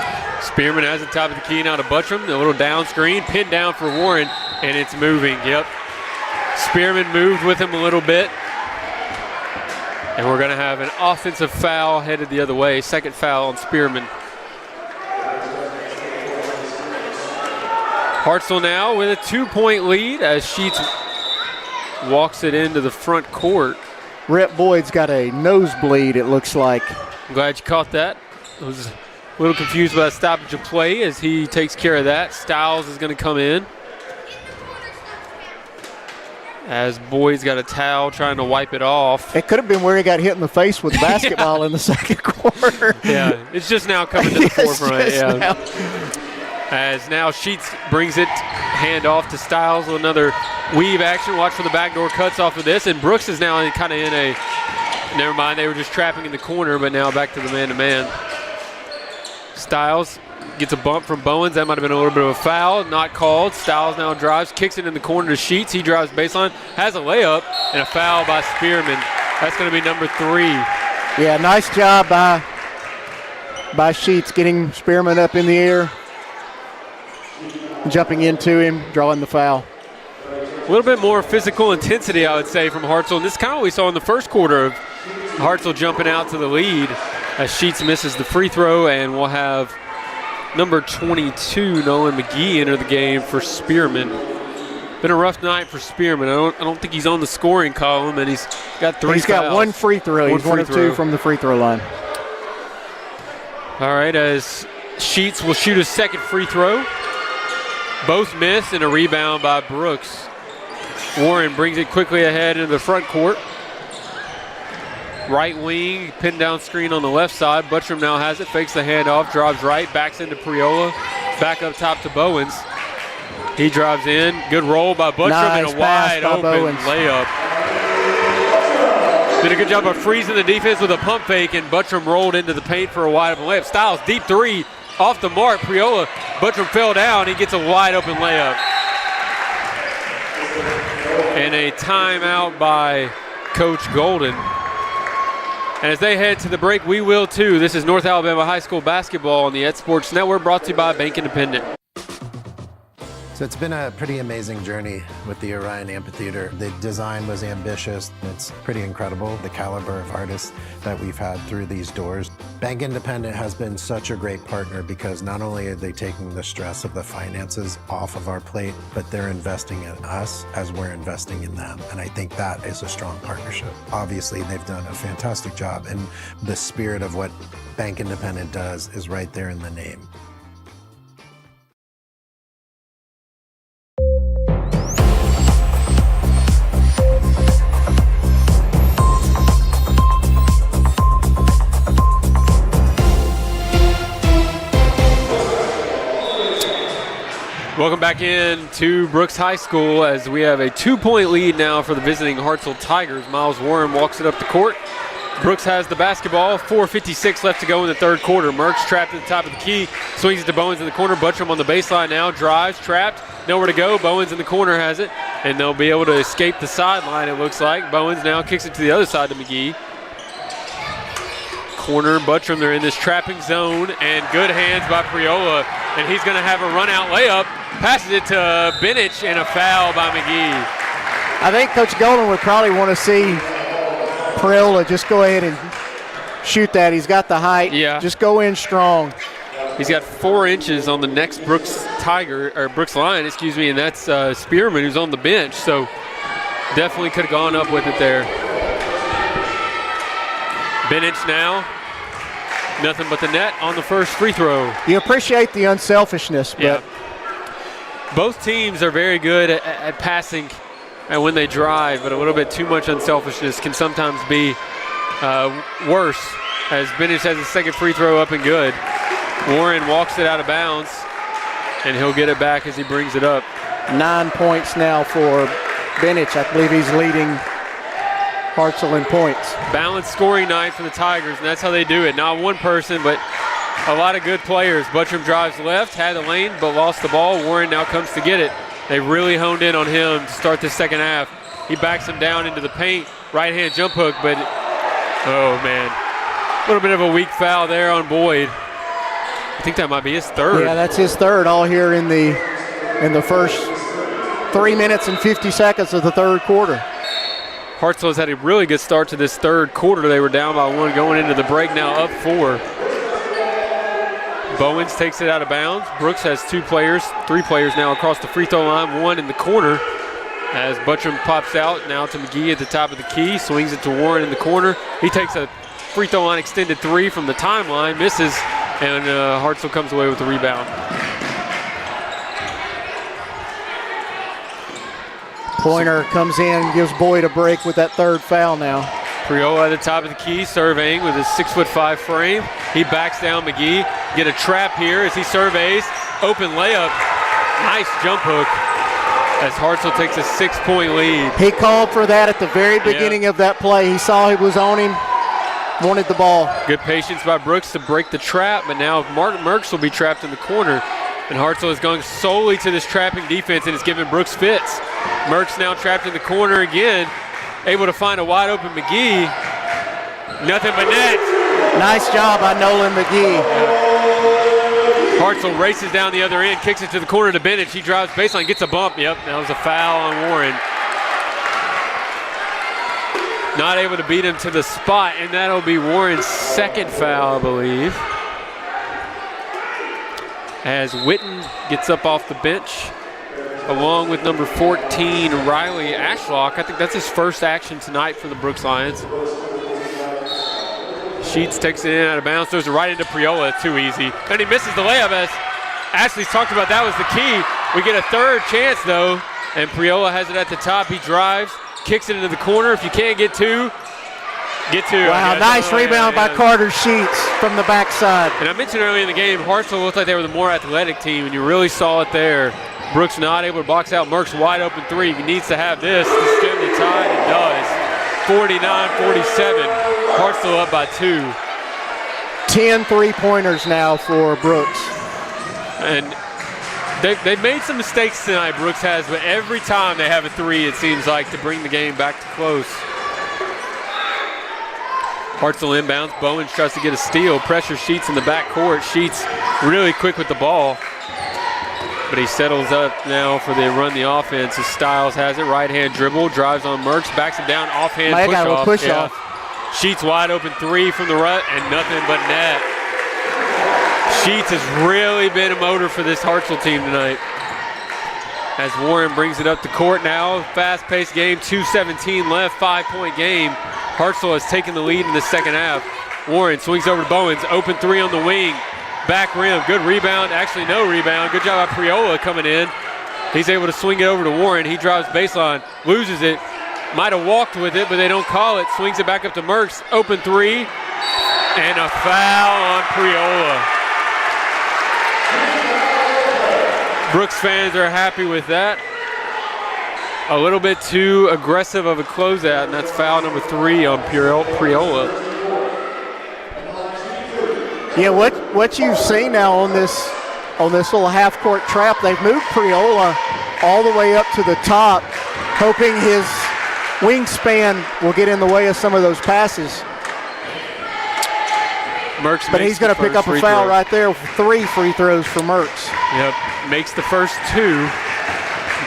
Spearman has the top of the key now to Buttram. A little down screen, pinned down for Warren, and it's moving. Yep. Spearman moved with him a little bit. And we're going to have an offensive foul headed the other way. Second foul on Spearman. Hartselle now with a 2-point lead as Sheets walks it into the front court. Rhett Boyd's got a nosebleed, it looks like. I'm glad you caught that. I was a little confused by the stoppage of play as he takes care of that. Stiles is going to come in, as Boyd's got a towel trying to wipe it off. It could have been where he got hit in the face with the basketball in the second quarter. Yeah, it's just now coming to the forefront. Yeah. Now. As now Sheets brings it, hand off to Stiles with another weave action. Watch for the backdoor cuts off of this. And Brooks is now kind of in a, never mind, they were just trapping in the corner, but now back to the man-to-man. Stiles gets a bump from Bowens. That might have been a little bit of a foul. Not called. Stiles now drives, kicks it in the corner to Sheets. He drives baseline, has a layup, and a foul by Spearman. That's going to be number 3. Yeah, nice job by Sheets getting Spearman up in the air, jumping into him, drawing the foul. A little bit more physical intensity, I would say, from Hartselle. And this is kind of what we saw in the first quarter of Hartselle jumping out to the lead as Sheets misses the free throw, and we'll have number 22, Nolan McGee, enter the game for Spearman. Been a rough night for Spearman. I don't think he's on the scoring column, and he's got 3 He's fouls. got 1 free throw. He's 1 of 2 from the free throw line. All right, as Sheets will shoot his second free throw. Both miss, and a rebound by Brooks. Warren brings it quickly ahead into the front court. Right wing, pin down screen on the left side. Buttram now has it, fakes the handoff, drives right, backs into Priola. Back up top to Bowens. He drives in. Good roll by Buttram and a wide open layup. Did a good job of freezing the defense with a pump fake, and Buttram rolled into the paint for a wide open layup. Styles, deep three, off the mark. Priola, Buttram fell down. He gets a wide open layup. And a timeout by Coach Golden. And as they head to the break, we will too. This is North Alabama High School basketball on the Ed Sports Network, brought to you by Bank Independent. So it's been a pretty amazing journey with the Orion Amphitheater. The design was ambitious. It's pretty incredible, the caliber of artists that we've had through these doors. Bank Independent has been such a great partner because not only are they taking the stress of the finances off of our plate, but they're investing in us as we're investing in them. And I think that is a strong partnership. Obviously, they've done a fantastic job, and the spirit of what Bank Independent does is right there in the name. Welcome back in to Brooks High School as we have a 2-point lead now for the visiting Hartselle Tigers. Miles Warren walks it up the court. Brooks has the basketball. 4:56 left to go in the third quarter. Merckx trapped at the top of the key. Swings it to Bowens in the corner. Buttram on the baseline now. Drives, trapped. Nowhere to go. Bowens in the corner has it. And they'll be able to escape the sideline, it looks like. Bowens now kicks it to the other side to McGee. Corner, Buttram, they're in this trapping zone. And good hands by Priola. And he's going to have a run-out layup. Passes it to Benich and a foul by McGee. I think Coach Golden would probably want to see Priola just go ahead and shoot that. He's got the height. Yeah. Just go in strong. He's got 4 inches on the next Brooks Lion, and that's Spearman, who's on the bench. So definitely could have gone up with it there. Benich now. Nothing but the net on the first free throw. You appreciate the unselfishness, but yeah. Both teams are very good at passing and when they drive, but a little bit too much unselfishness can sometimes be worse, as Benich has his second free throw up and good. Warren walks it out of bounds, and he'll get it back as he brings it up. 9 points now for Benich. I believe he's leading Hartselle in points. Balanced scoring night for the Tigers, and that's how they do it. Not one person, but a lot of good players. Buttram drives left, had the lane, but lost the ball. Warren now comes to get it. They really honed in on him to start the second half. He backs him down into the paint. Right-hand jump hook, but, oh, man. A little bit of a weak foul there on Boyd. I think that might be his third. Yeah, that's his third all here in the first 3 minutes and 50 seconds of the third quarter. Hartselle's had a really good start to this third quarter. They were down by 1 going into the break, now up 4. Bowens takes it out of bounds. Brooks has 3 players now across the free throw line, 1 in the corner. As Buttram pops out now to McGee at the top of the key, swings it to Warren in the corner. He takes a free throw line extended 3 from the timeline, misses, and Hartselle comes away with the rebound. Pointer comes in, gives Boyd a break with that third foul now. Priola at the top of the key, surveying with his 6'5" frame. He backs down McGee. Get a trap here as he surveys. Open layup. Nice jump hook as Hartselle takes a 6-point lead. He called for that at the very beginning of that play. He saw he was on him, wanted the ball. Good patience by Brooks to break the trap, but now Merckx will be trapped in the corner. And Hartselle is going solely to this trapping defense, and it's giving Brooks fits. Merckx now trapped in the corner again, able to find a wide open McGee. Nothing but net. Nice job by Nolan McGee. Hartselle races down the other end, kicks it to the corner to Benich. He drives baseline, gets a bump. Yep, that was a foul on Warren. Not able to beat him to the spot, and that'll be Warren's second foul, I believe. As Witten gets up off the bench, along with number 14, Riley Ashlock. I think that's his first action tonight for the Brooks Lions. Sheets takes it in out of bounds, throws it right into Priola. Too easy. And he misses the layup, as Ashley's talked about. That was the key. We get a third chance, though, and Priola has it at the top. He drives, kicks it into the corner. If you can't get two, get two. Wow, nice rebound by Carter Sheets from the backside. And I mentioned earlier in the game, Hartselle looked like they were the more athletic team, and you really saw it there. Brooks not able to box out Merck's wide open three. He needs to have this to stem the tide, and does. 49-47, Hartselle up by 2. 10 3-pointers now for Brooks. And they've made some mistakes tonight, Brooks has, but every time they have a three, it seems like, to bring the game back to close. Hartselle inbounds. Bowens tries to get a steal. Pressure Sheets in the backcourt. Sheets really quick with the ball. But he settles up now for the run the offense as Styles has it. Right-hand dribble, drives on Merckx, backs him down, offhand push-off. Sheets wide open three from the rut, and nothing but net. Sheets has really been a motor for this Hartselle team tonight. As Warren brings it up the court now. Fast-paced game, 2:17 left, 5-point game. Hartselle has taken the lead in the second half. Warren swings over to Bowens, open three on the wing. Back rim, good rebound, actually no rebound. Good job by Priola coming in. He's able to swing it over to Warren. He drives baseline, loses it. Might have walked with it, but they don't call it. Swings it back up to Merckx, open three, and a foul on Priola. Brooks fans are happy with that. A little bit too aggressive of a closeout, and that's foul number 3 on Priola. Yeah, what you've seen now on this little half-court trap, they've moved Priola all the way up to the top, hoping his wingspan will get in the way of some of those passes. Merckx, but he's going to pick up a foul right there. 3 free throws for Merckx. Yep, makes the first 2.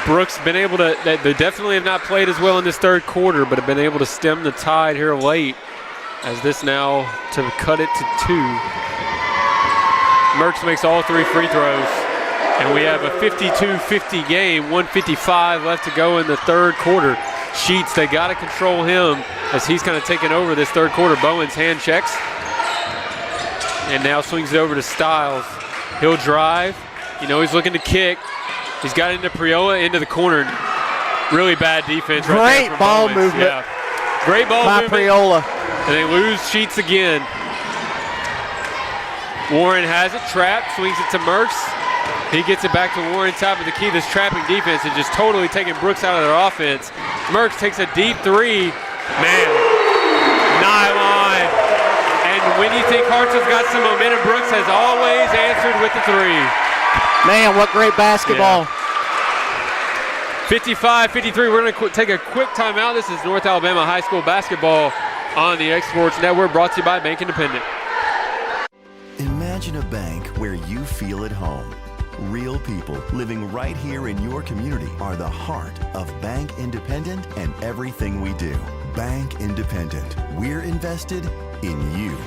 Brooks been able to, they definitely have not played as well in this third quarter, but have been able to stem the tide here late, as this now to cut it to 2. Merckx makes all 3 free throws, and we have a 52-50 game, 1:55 left to go in the third quarter. Sheets, they got to control him as he's kind of taking over this third quarter. Bowens hand checks, and now swings it over to Styles. He'll drive, he's looking to kick. He's got into Priola, into the corner. Really bad defense right there. Great ball movement. Yeah. Great ball movement. By Priola. And they lose Sheets again. Warren has it, trapped, swings it to Merckx. He gets it back to Warren, top of the key. This trapping defense is just totally taking Brooks out of their offense. Merckx takes a deep 3. Man, nylon. And when you think Hartselle's got some momentum, Brooks has always answered with the 3. Man, what great basketball. 55-53, we're going to take a quick timeout. This is North Alabama High School basketball on the X Sports Network, brought to you by Bank Independent. Imagine a bank where you feel at home. Real people living right here in your community are the heart of Bank Independent and everything we do. Bank Independent, we're invested in you.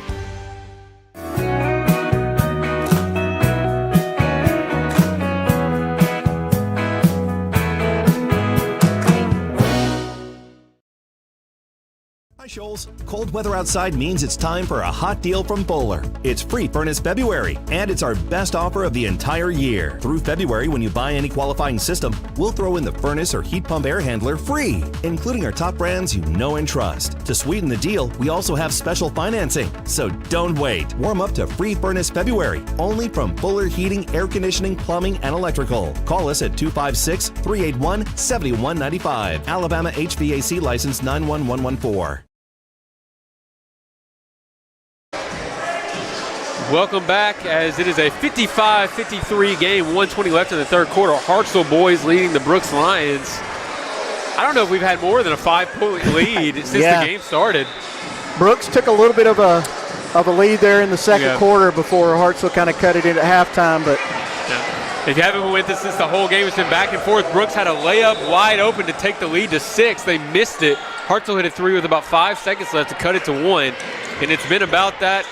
Hi, Shoals. Cold weather outside means it's time for a hot deal from Bowler. It's free furnace February, and it's our best offer of the entire year. Through February, when you buy any qualifying system, we'll throw in the furnace or heat pump air handler free, including our top brands you know and trust. To sweeten the deal, we also have special financing. So don't wait. Warm up to free furnace February, only from Bowler Heating, Air Conditioning, Plumbing, and Electrical. Call us at 256-381-7195. Alabama HVAC license 91114. Welcome back, as it is a 55-53 game, 1:20 left in the third quarter. Hartselle boys leading the Brooks Lions. I don't know if we've had more than a 5-point lead since the game started. Brooks took a little bit of a lead there in the second quarter before Hartselle kind of cut it in at halftime. But if you haven't been with us since the whole game, it's been back and forth. Brooks had a layup wide open to take the lead to 6. They missed it. Hartselle hit a 3 with about 5 seconds left to cut it to 1. And it's been about that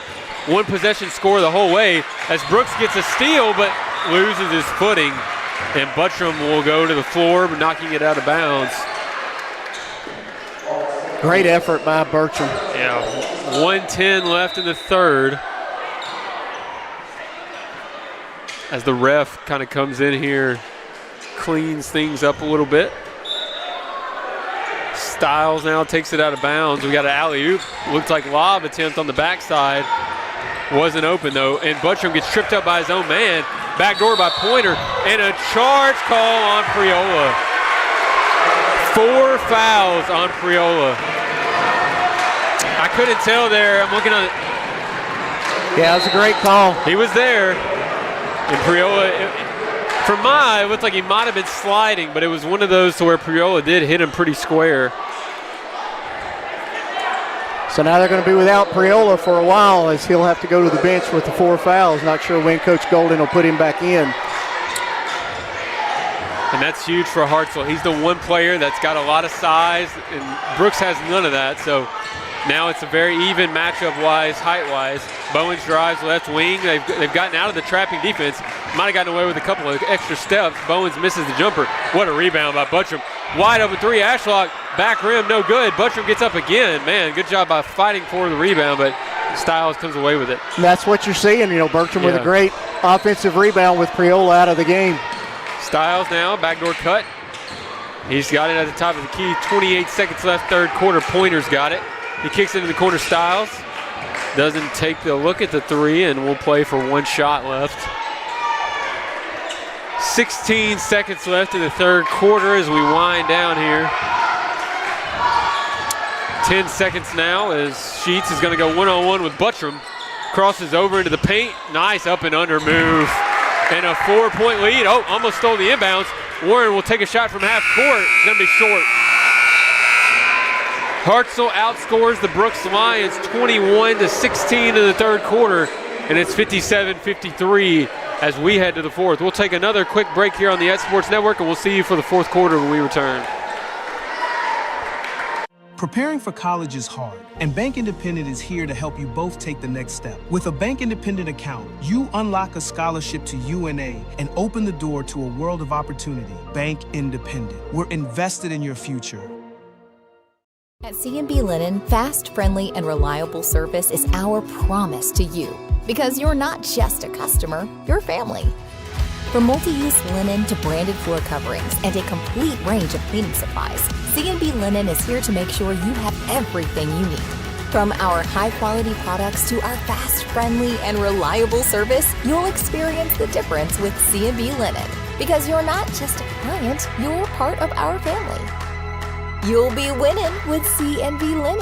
one possession score the whole way, as Brooks gets a steal but loses his footing, and Buttram will go to the floor, knocking it out of bounds. Great effort by Bertram. Yeah, 1:10 left in the third, as the ref kind of comes in here cleans things up a little bit. Styles now takes it out of bounds. We got an alley-oop. Looks like lob attempt on the backside. Wasn't open, though. And Buttram gets tripped up by his own man. Backdoor by Pointer. And a charge call on Priola. 4 fouls on Priola. I couldn't tell there. I'm looking on it. Yeah, it was a great call. He was there. And Priola, from my eye, it looked like he might have been sliding, but it was one of those to where Priola did hit him pretty square. So now they're going to be without Priola for a while as he'll have to go to the bench with the 4 fouls. Not sure when Coach Golden will put him back in. And that's huge for Hartselle. He's the one player that's got a lot of size, and Brooks has none of that. So now it's a very even matchup-wise, height-wise. Bowens drives left wing. They've gotten out of the trapping defense. Might have gotten away with a couple of extra steps. Bowens misses the jumper. What a rebound by Buttram. Wide open 3, Ashlock. Back rim, no good. Buttram gets up again. Man, good job by fighting for the rebound, but Styles comes away with it. And that's what you're seeing. Bertram with a great offensive rebound with Priola out of the game. Styles now, backdoor cut. He's got it at the top of the key. 28 seconds left, third quarter. Pointer's got it. He kicks it into the corner. Styles doesn't take the look at the 3, and we'll play for 1 shot left. 16 seconds left in the third quarter as we wind down here. 10 seconds now as Sheets is going to go one-on-one with Buttram. Crosses over into the paint. Nice up and under move. And a 4-point lead. Oh, almost stole the inbounds. Warren will take a shot from half court. It's going to be short. Hartselle outscores the Brooks Lions 21-16 in the third quarter, and it's 57-53 as we head to the fourth. We'll take another quick break here on the X Sports Network, and we'll see you for the fourth quarter when we return. Preparing for college is hard, and Bank Independent is here to help you both take the next step. With a Bank Independent account, you unlock a scholarship to UNA and open the door to a world of opportunity. Bank Independent. We're invested in your future. At C&B Linen, fast, friendly, and reliable service is our promise to you. Because you're not just a customer, you're family. From multi-use linen to branded floor coverings and a complete range of cleaning supplies, C&B Linen is here to make sure you have everything you need. From our high-quality products to our fast, friendly, and reliable service, you'll experience the difference with C&B Linen. Because you're not just a client, you're part of our family. You'll be winning with C&B Linen.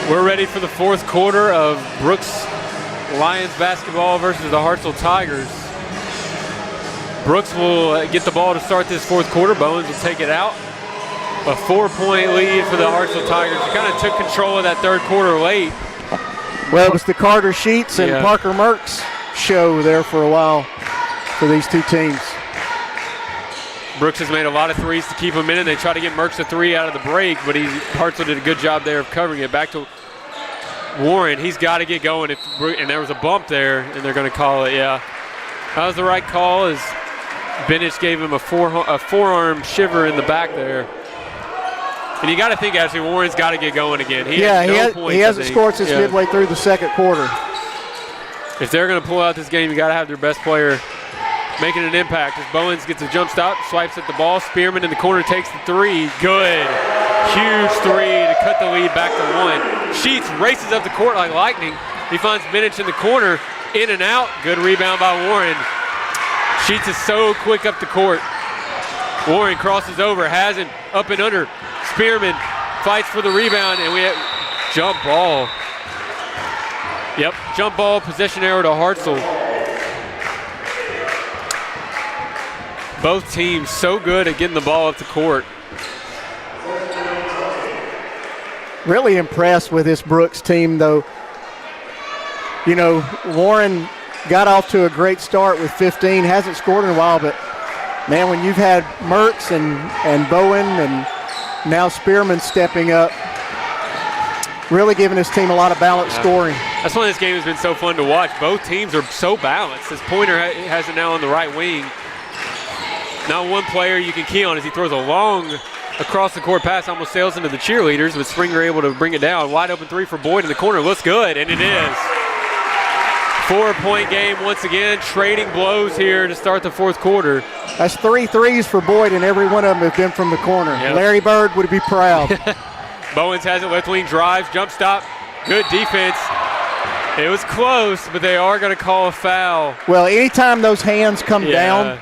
We're ready for the fourth quarter of Brooks Lions basketball versus the Hartselle Tigers. Brooks will get the ball to start this fourth quarter. Bowens will take it out. A 4-point lead for the Hartselle Tigers. They kind of took control of that third quarter late. Well, it was the Carter Sheets and Parker Merckx show there for a while for these two teams. Brooks has made a lot of threes to keep him in, and they try to get Merckx a 3 out of the break, but Hartselle did a good job there of covering it. Back to Warren. He's got to get going. And there was a bump there, and they're going to call it, That was the right call as Bennett gave him a forearm shiver in the back there. And you got to think, actually, Warren's got to get going again. He hasn't scored since midway through the second quarter. If they're going to pull out this game, you got to have their best player making an impact. As Bowens gets a jump stop, swipes at the ball. Spearman in the corner takes the 3. Good. Huge 3 to cut the lead back to 1. Sheets races up the court like lightning. He finds Bennett in the corner. In and out. Good rebound by Warren. Sheets is so quick up the court. Warren crosses over, has him up and under. Spearman fights for the rebound, and we have jump ball. Yep, jump ball, possession arrow to Hartselle. Both teams so good at getting the ball up the court. Really impressed with this Brooks team, though. Warren got off to a great start with 15, hasn't scored in a while, but man, when you've had Merckx and Bowen and now Spearman stepping up, really giving this team a lot of balanced scoring. That's why this game has been so fun to watch. Both teams are so balanced. This Pointer has it now on the right wing. not one player you can key on as he throws a long across the court pass, almost sails into the cheerleaders, but Springer able to bring it down. Wide open three for Boyd in the corner. Looks good, and it is. 4-point game once again, trading blows here to start the fourth quarter. That's 3 threes for Boyd, and every one of them have been from the corner. Yep. Larry Bird would be proud. Bowens has it, left wing drives, jump stop, good defense. It was close, but they are going to call a foul. Well, anytime those hands come down,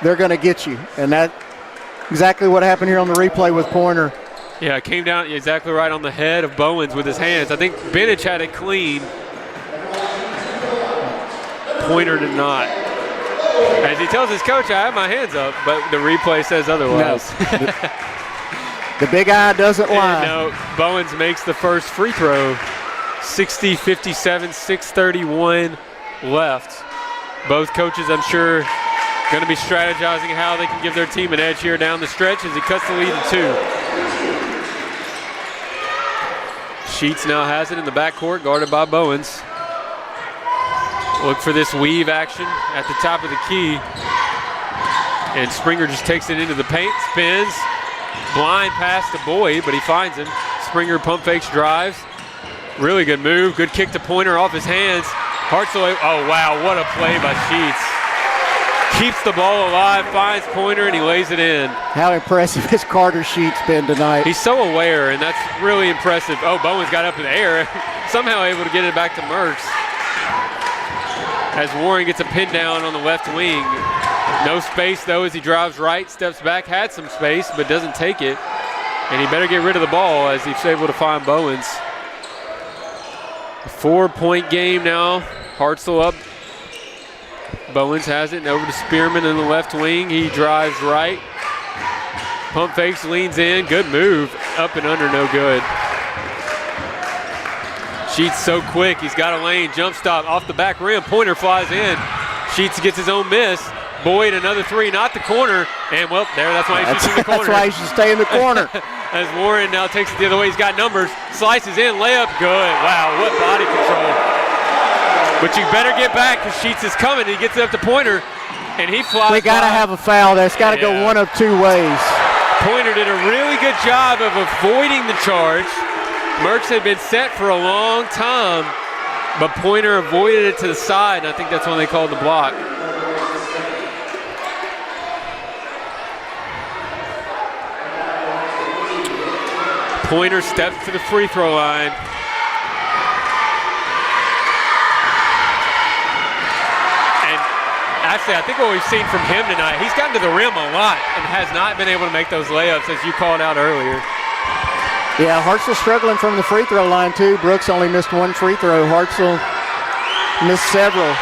they're going to get you, and that's exactly what happened here on the replay with Pointer. Yeah, it came down exactly right on the head of Bowens with his hands. I think Benich had it clean. Pointer did not. As he tells his coach, I have my hands up, but the replay says otherwise. No. The big eye doesn't lie. No, Bowens makes the first free throw. 60-57, 6:31 left. Both coaches, I'm sure, going to be strategizing how they can give their team an edge here down the stretch as he cuts the lead to 2. Sheets now has it in the backcourt, guarded by Bowens. Look for this weave action at the top of the key. And Springer just takes it into the paint, spins. Blind pass to Boyd, but he finds him. Springer pump fakes, drives. Really good move. Good kick to Pointer off his hands. Hartselle, oh wow, what a play by Sheets. Keeps the ball alive, finds Pointer, and he lays it in. How impressive has Carter Sheets been tonight? He's so aware, and that's really impressive. Oh, Bowens got up in the air. Somehow able to get it back to Merckx. As Warren gets a pin down on the left wing. No space, though, as he drives right, steps back, had some space, but doesn't take it. And he better get rid of the ball as he's able to find Bowens. A 4-point game now. Hartselle up. Bowens has it, and over to Spearman in the left wing. He drives right. Pump fakes, leans in. Good move. Up and under, no good. Sheets so quick. He's got a lane. Jump stop off the back rim. Pointer flies in. Sheets gets his own miss. Boyd, another three, not the corner. And, well, there, that's why he's in the corner. That's why he should stay in the corner. As Warren now takes it the other way. He's got numbers. Slices in, layup, good. Wow, what body control. But you better get back because Sheets is coming. He gets it up to Pointer, and he flies. We got to have a foul. That's got to go one of two ways. Pointer did a really good job of avoiding the charge. Merckx had been set for a long time, but Pointer avoided it to the side, and I think that's when they called the block. Pointer steps to the free throw line. And actually, I think what we've seen from him tonight, he's gotten to the rim a lot and has not been able to make those layups, as you called out earlier. Yeah, Hartselle struggling from the free throw line, too. Brooks only missed one free throw. Hartselle missed several.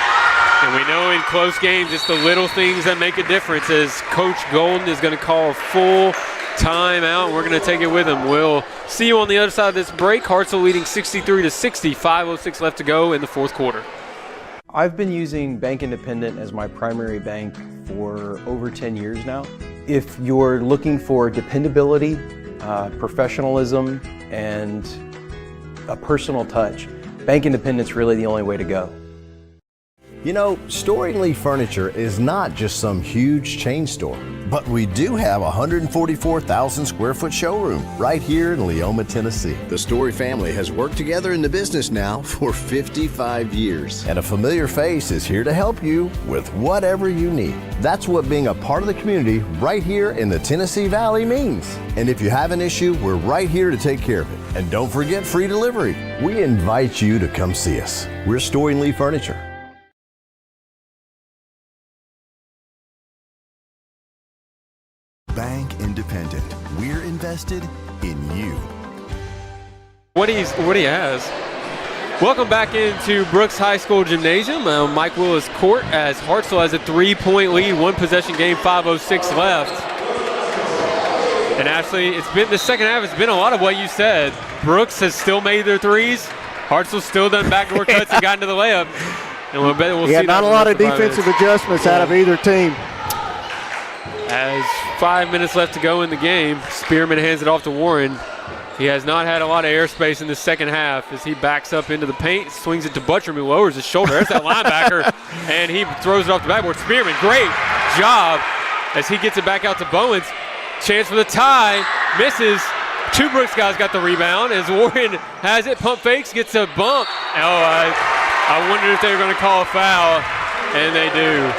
And we know in close games, it's the little things that make a difference, as Coach Golden is going to call a full timeout. We're going to take it with him. We'll see you on the other side of this break. Hartselle leading 63-60, 5:06 left to go in the fourth quarter. I've been using Bank Independent as my primary bank for over 10 years now. If you're looking for dependability, professionalism, and a personal touch, Bank Independent's really the only way to go. You know, Storing Lee Furniture is not just some huge chain store, but we do have a 144,000 square foot showroom right here in Leoma, Tennessee. The Story family has worked together in the business now for 55 years. And a familiar face is here to help you with whatever you need. That's what being a part of the community right here in the Tennessee Valley means. And if you have an issue, we're right here to take care of it. And don't forget free delivery. We invite you to come see us. We're Storing Lee Furniture. Bank Independent. We're invested in you. What he has. Welcome back into Brooks High School Gymnasium. Mike Willis Court, as Hartselle has a 3-point lead, one possession game, 5:06 left. And actually, it's been the second half. It's been a lot of what you said. Brooks has still made their threes. Hartselle still done backdoor cuts and gotten to the layup. And we'll see. Not a lot of defensive adjustments out of either team. As 5 minutes left to go in the game, Spearman hands it off to Warren. He has not had a lot of airspace in the second half as he backs up into the paint, swings it to Butcher, who lowers his shoulder. There's that linebacker, and he throws it off the backboard. Spearman, great job as he gets it back out to Bowens. Chance for the tie, misses. Two Brooks guys got the rebound as Warren has it, pump fakes, gets a bump. Oh, I wondered if they were going to call a foul, and they do.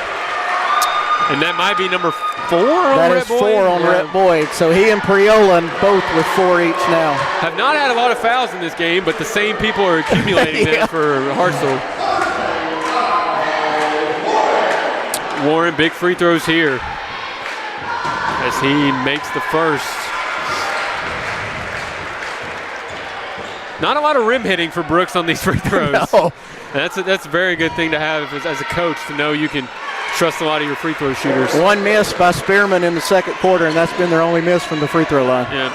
And that might be number 4 on That Rhett is Boyd. 4 on Rhett Boyd. So he and Priola both with 4 each now. Have not had a lot of fouls in this game, but the same people are accumulating Yeah. them for Hartselle. Warren, big free throws here as he makes the first. Not a lot of rim hitting for Brooks on these free throws. No. And that's a very good thing to have as a coach, to know you can trust a lot of your free throw shooters. One miss by Spearman in the second quarter, and that's been their only miss from the free throw line. Yeah.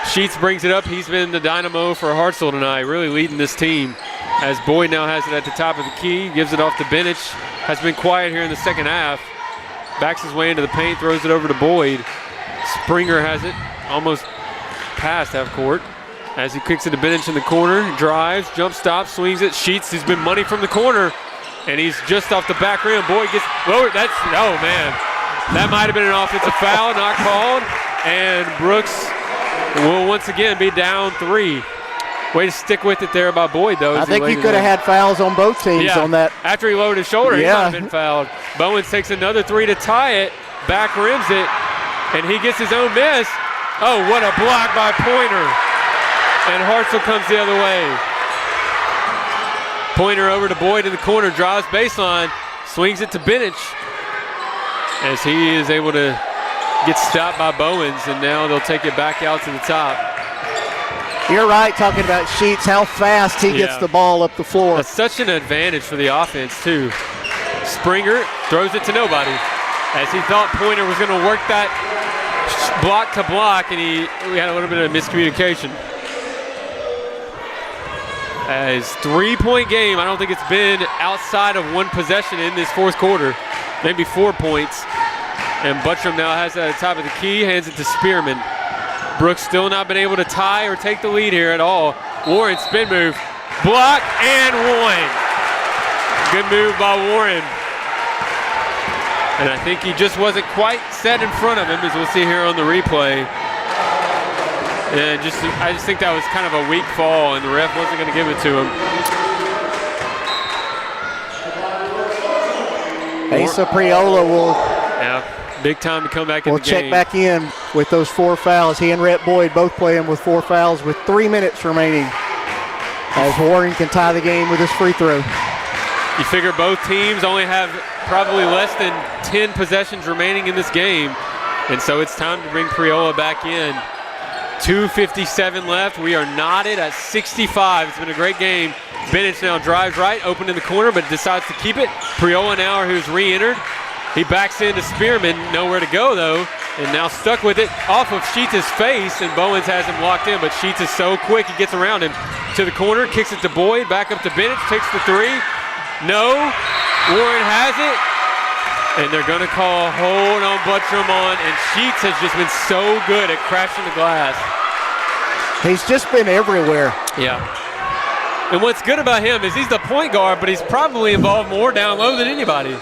Sheets brings it up. He's been the dynamo for Hartselle tonight, really leading this team. As Boyd now has it at the top of the key, gives it off to Bennett. Has been quiet here in the second half. Backs his way into the paint, throws it over to Boyd. Springer has it almost past half court. As he kicks it to Bennett in the corner, drives, jump stop, swings it. Sheets, he's been money from the corner, and he's just off the back rim. Boyd gets, oh man. That might have been an offensive foul, not called. And Brooks will once again be down 3. Way to stick with it there by Boyd, though. I think he could have had fouls on both teams on that. After he lowered his shoulder, he might have been fouled. Bowens takes another 3 to tie it, back rims it, and he gets his own miss. Oh, what a block by Pointer. And Hartselle comes the other way. Pointer over to Boyd in the corner, drives baseline, swings it to Bennett as he is able to get stopped by Bowens, and now they'll take it back out to the top. You're right, talking about Sheets, how fast he gets the ball up the floor. That's such an advantage for the offense, too. Springer throws it to nobody, as he thought Pointer was going to work that block to block, and we had a little bit of miscommunication. As 3-point game, I don't think it's been outside of one possession in this fourth quarter, maybe 4 points. And Buttram now has it at the top of the key, hands it to Spearman. Brooks still not been able to tie or take the lead here at all. Warren, spin move, block, and one. Good move by Warren. And I think he just wasn't quite set in front of him, as we'll see here on the replay. And I just think that was kind of a weak fall, and the ref wasn't going to give it to him. Asa Priola will big time to come back in the game. We'll check back in with those 4 fouls. He and Rhett Boyd both playing with 4 fouls with 3 minutes remaining, as Warren can tie the game with his free throw. You figure both teams only have probably less than 10 possessions remaining in this game, and so it's time to bring Priola back in. 2:57 left. We are knotted at 65. It's been a great game. Bennett now drives right, open in the corner, but decides to keep it. Priola now, who's re-entered. He backs into Spearman, nowhere to go though, and now stuck with it off of Sheets' face, and Bowens has him locked in, but Sheets is so quick, he gets around him to the corner, kicks it to Boyd, back up to Bennett, takes the 3. No, Warren has it, and they're gonna call hold on Buttram on, and Sheets has just been so good at crashing the glass. He's just been everywhere. Yeah. And what's good about him is he's the point guard, but he's probably involved more down low than anybody.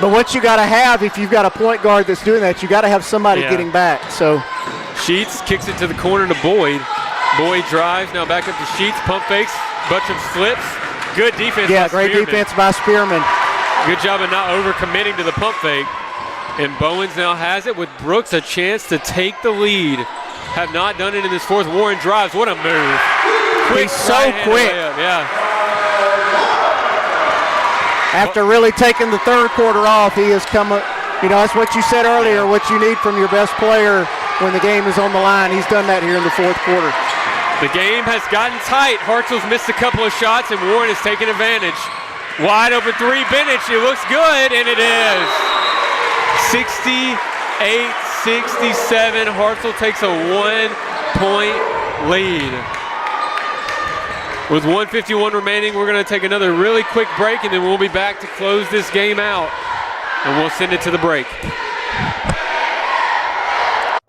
But what you got to have, if you've got a point guard that's doing that, you got to have somebody getting back. So Sheets kicks it to the corner to Boyd. Boyd drives, now back up to Sheets, pump fakes, Buttram slips. Good defense by great Spearman. defense by Spearman. Good job of not overcommitting to the pump fake. And Bowens now has it with Brooks a chance to take the lead. Have not done it in this fourth. Warren drives, what a move. He's so quick. Yeah. After really taking the third quarter off, he has come, that's what you said earlier, what you need from your best player when the game is on the line. He's done that here in the fourth quarter. The game has gotten tight. Hartselle's missed a couple of shots, and Warren has taken advantage. Wide open 3, Bennett, it looks good, and it is. 68-67, Hartselle takes a 1-point lead. With 1:51 remaining, we're going to take another really quick break, and then we'll be back to close this game out. And we'll send it to the break.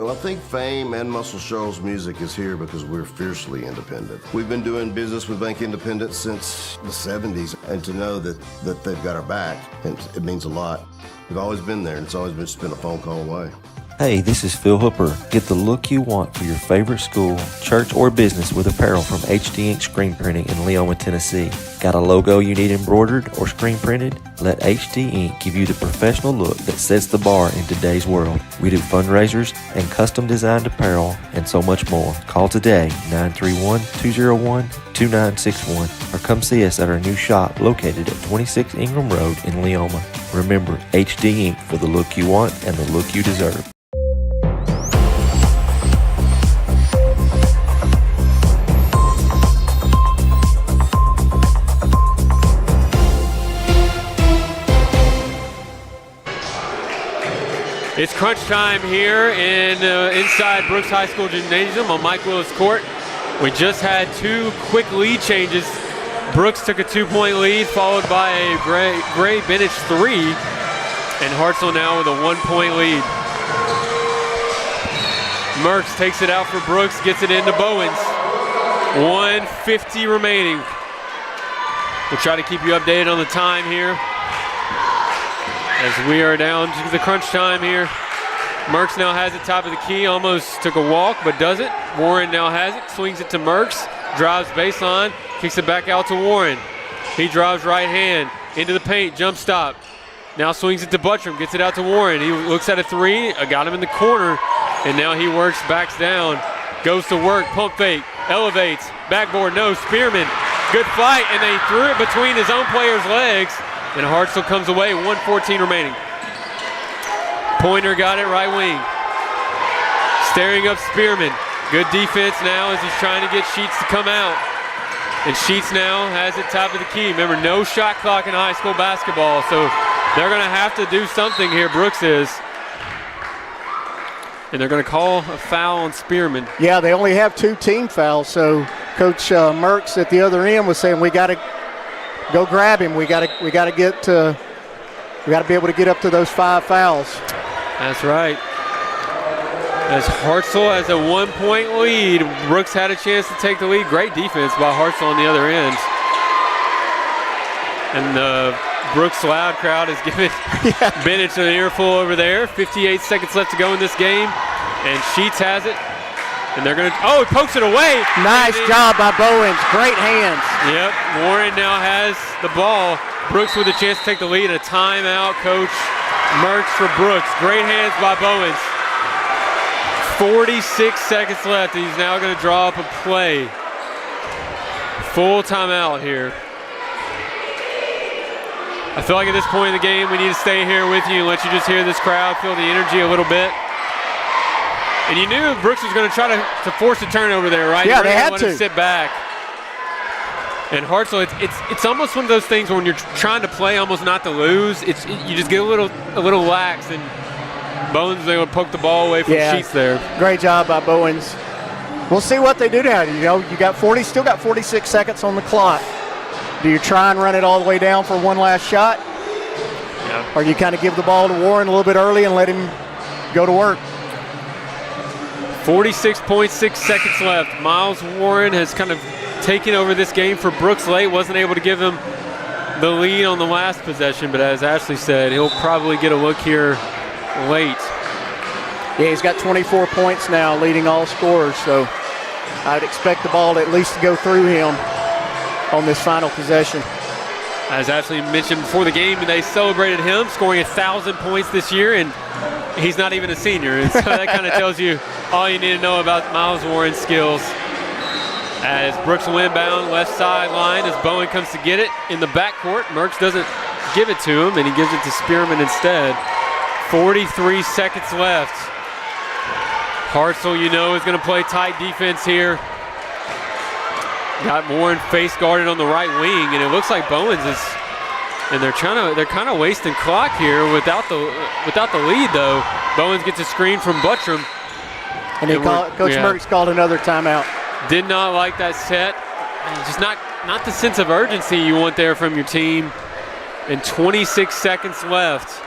Well, I think Fame and Muscle Shoals Music is here because we're fiercely independent. We've been doing business with Bank Independent since the 70s, and to know that they've got our back, it means a lot. We've always been there, and it's always been just been a phone call away. Hey, this is Phil Hooper. Get the look you want for your favorite school, church, or business with apparel from HD Ink Screen Printing in Leoma, Tennessee. Got a logo you need embroidered or screen printed? Let HD Ink give you the professional look that sets the bar in today's world. We do fundraisers and custom designed apparel and so much more. Call today, 931-201-2961, or come see us at our new shop located at 26 Ingram Road in Leoma. Remember, HD Ink for the look you want and the look you deserve. It's crunch time here inside Brooks High School Gymnasium on Mike Willis Court. We just had two quick lead changes. Brooks took a 2-point lead, followed by a Gray Bennett 3, and Hartselle now with a 1-point lead. Merckx takes it out for Brooks, gets it into Bowens. 1:50 remaining. We'll try to keep you updated on the time here as we are down to the crunch time here. Merckx now has it top of the key, almost took a walk, but doesn't. Warren now has it, swings it to Merckx, drives baseline, kicks it back out to Warren. He drives right hand into the paint, jump stop. Now swings it to Buttram, gets it out to Warren. He looks at a 3, got him in the corner, and now he works, backs down, goes to work, pump fake, elevates, backboard, no, Spearman. Good fight, and they threw it between his own player's legs. And Hartselle comes away, 1:14 remaining. Pointer got it right wing. Staring up Spearman. Good defense now as he's trying to get Sheets to come out. And Sheets now has it top of the key. Remember, no shot clock in high school basketball, so they're going to have to do something here, Brooks is. And they're going to call a foul on Spearman. Yeah, they only have 2 team fouls, so Coach Merckx at the other end was saying we got to go grab him. We got to be able to get up to those 5 fouls. That's right. As Hartselle has a 1-point lead, Brooks had a chance to take the lead. Great defense by Hartselle on the other end. And the Brooks loud crowd is giving Bennett an earful over there. 58 seconds left to go in this game, and Sheets has it. And they're going to, he pokes it away. Nice job by Bowens, great hands. Yep, Warren now has the ball. Brooks with a chance to take the lead. A timeout, Coach Merckx for Brooks. Great hands by Bowens. 46 seconds left. He's now going to draw up a play. Full timeout here. I feel like at this point in the game, we need to stay here with you and let you just hear this crowd, feel the energy a little bit. And you knew Brooks was going to try to force a turnover there, right? Yeah, they had to sit back. And Hartselle, it's almost one of those things when you're trying to play almost not to lose. You just get a little lax, and Bowens they would poke the ball away from Sheets there. Great job by Bowens. We'll see what they do now. You know, still got 46 seconds on the clock. Do you try and run it all the way down for one last shot? Yeah. Or you kind of give the ball to Warren a little bit early and let him go to work? 46.6 seconds left. Miles Warren has kind of taken over this game for Brooks late. Wasn't able to give him the lead on the last possession, but as Ashley said, he'll probably get a look here late. Yeah, he's got 24 points now, leading all scorers, so I'd expect the ball to at least go through him on this final possession. As Ashley mentioned before the game, they celebrated him scoring 1,000 points this year, and he's not even a senior. And so that kind of tells you all you need to know about Miles Warren's skills. As Brooks will inbound left sideline as Bowen comes to get it in the backcourt. Merckx doesn't give it to him, and he gives it to Spearman instead. 43 seconds left. Hartselle, you know, is going to play tight defense here. Got Warren face guarded on the right wing, and it looks like Bowens is, and they're kind of wasting clock here without the lead though. Bowens gets a screen from Buttram. And Coach Merckx called another timeout. Did not like that set. Just not the sense of urgency you want there from your team. And 26 seconds left.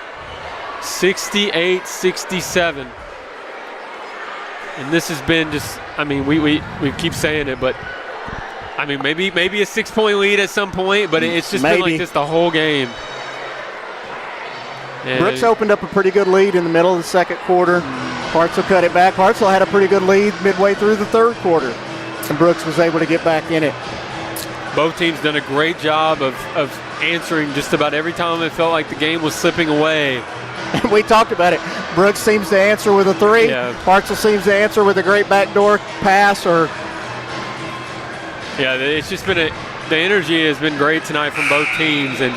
68-67. And this has been just, I mean, we keep saying it, but I mean, maybe a 6-point lead at some point, but it's just been like this the whole game. And Brooks opened up a pretty good lead in the middle of the second quarter. Hartselle cut it back. Hartselle had a pretty good lead midway through the third quarter, and Brooks was able to get back in it. Both teams done a great job of answering just about every time it felt like the game was slipping away. We talked about it. Brooks seems to answer with a three. Yeah. Hartselle seems to answer with a great backdoor pass. Yeah, it's just been the energy has been great tonight from both teams, and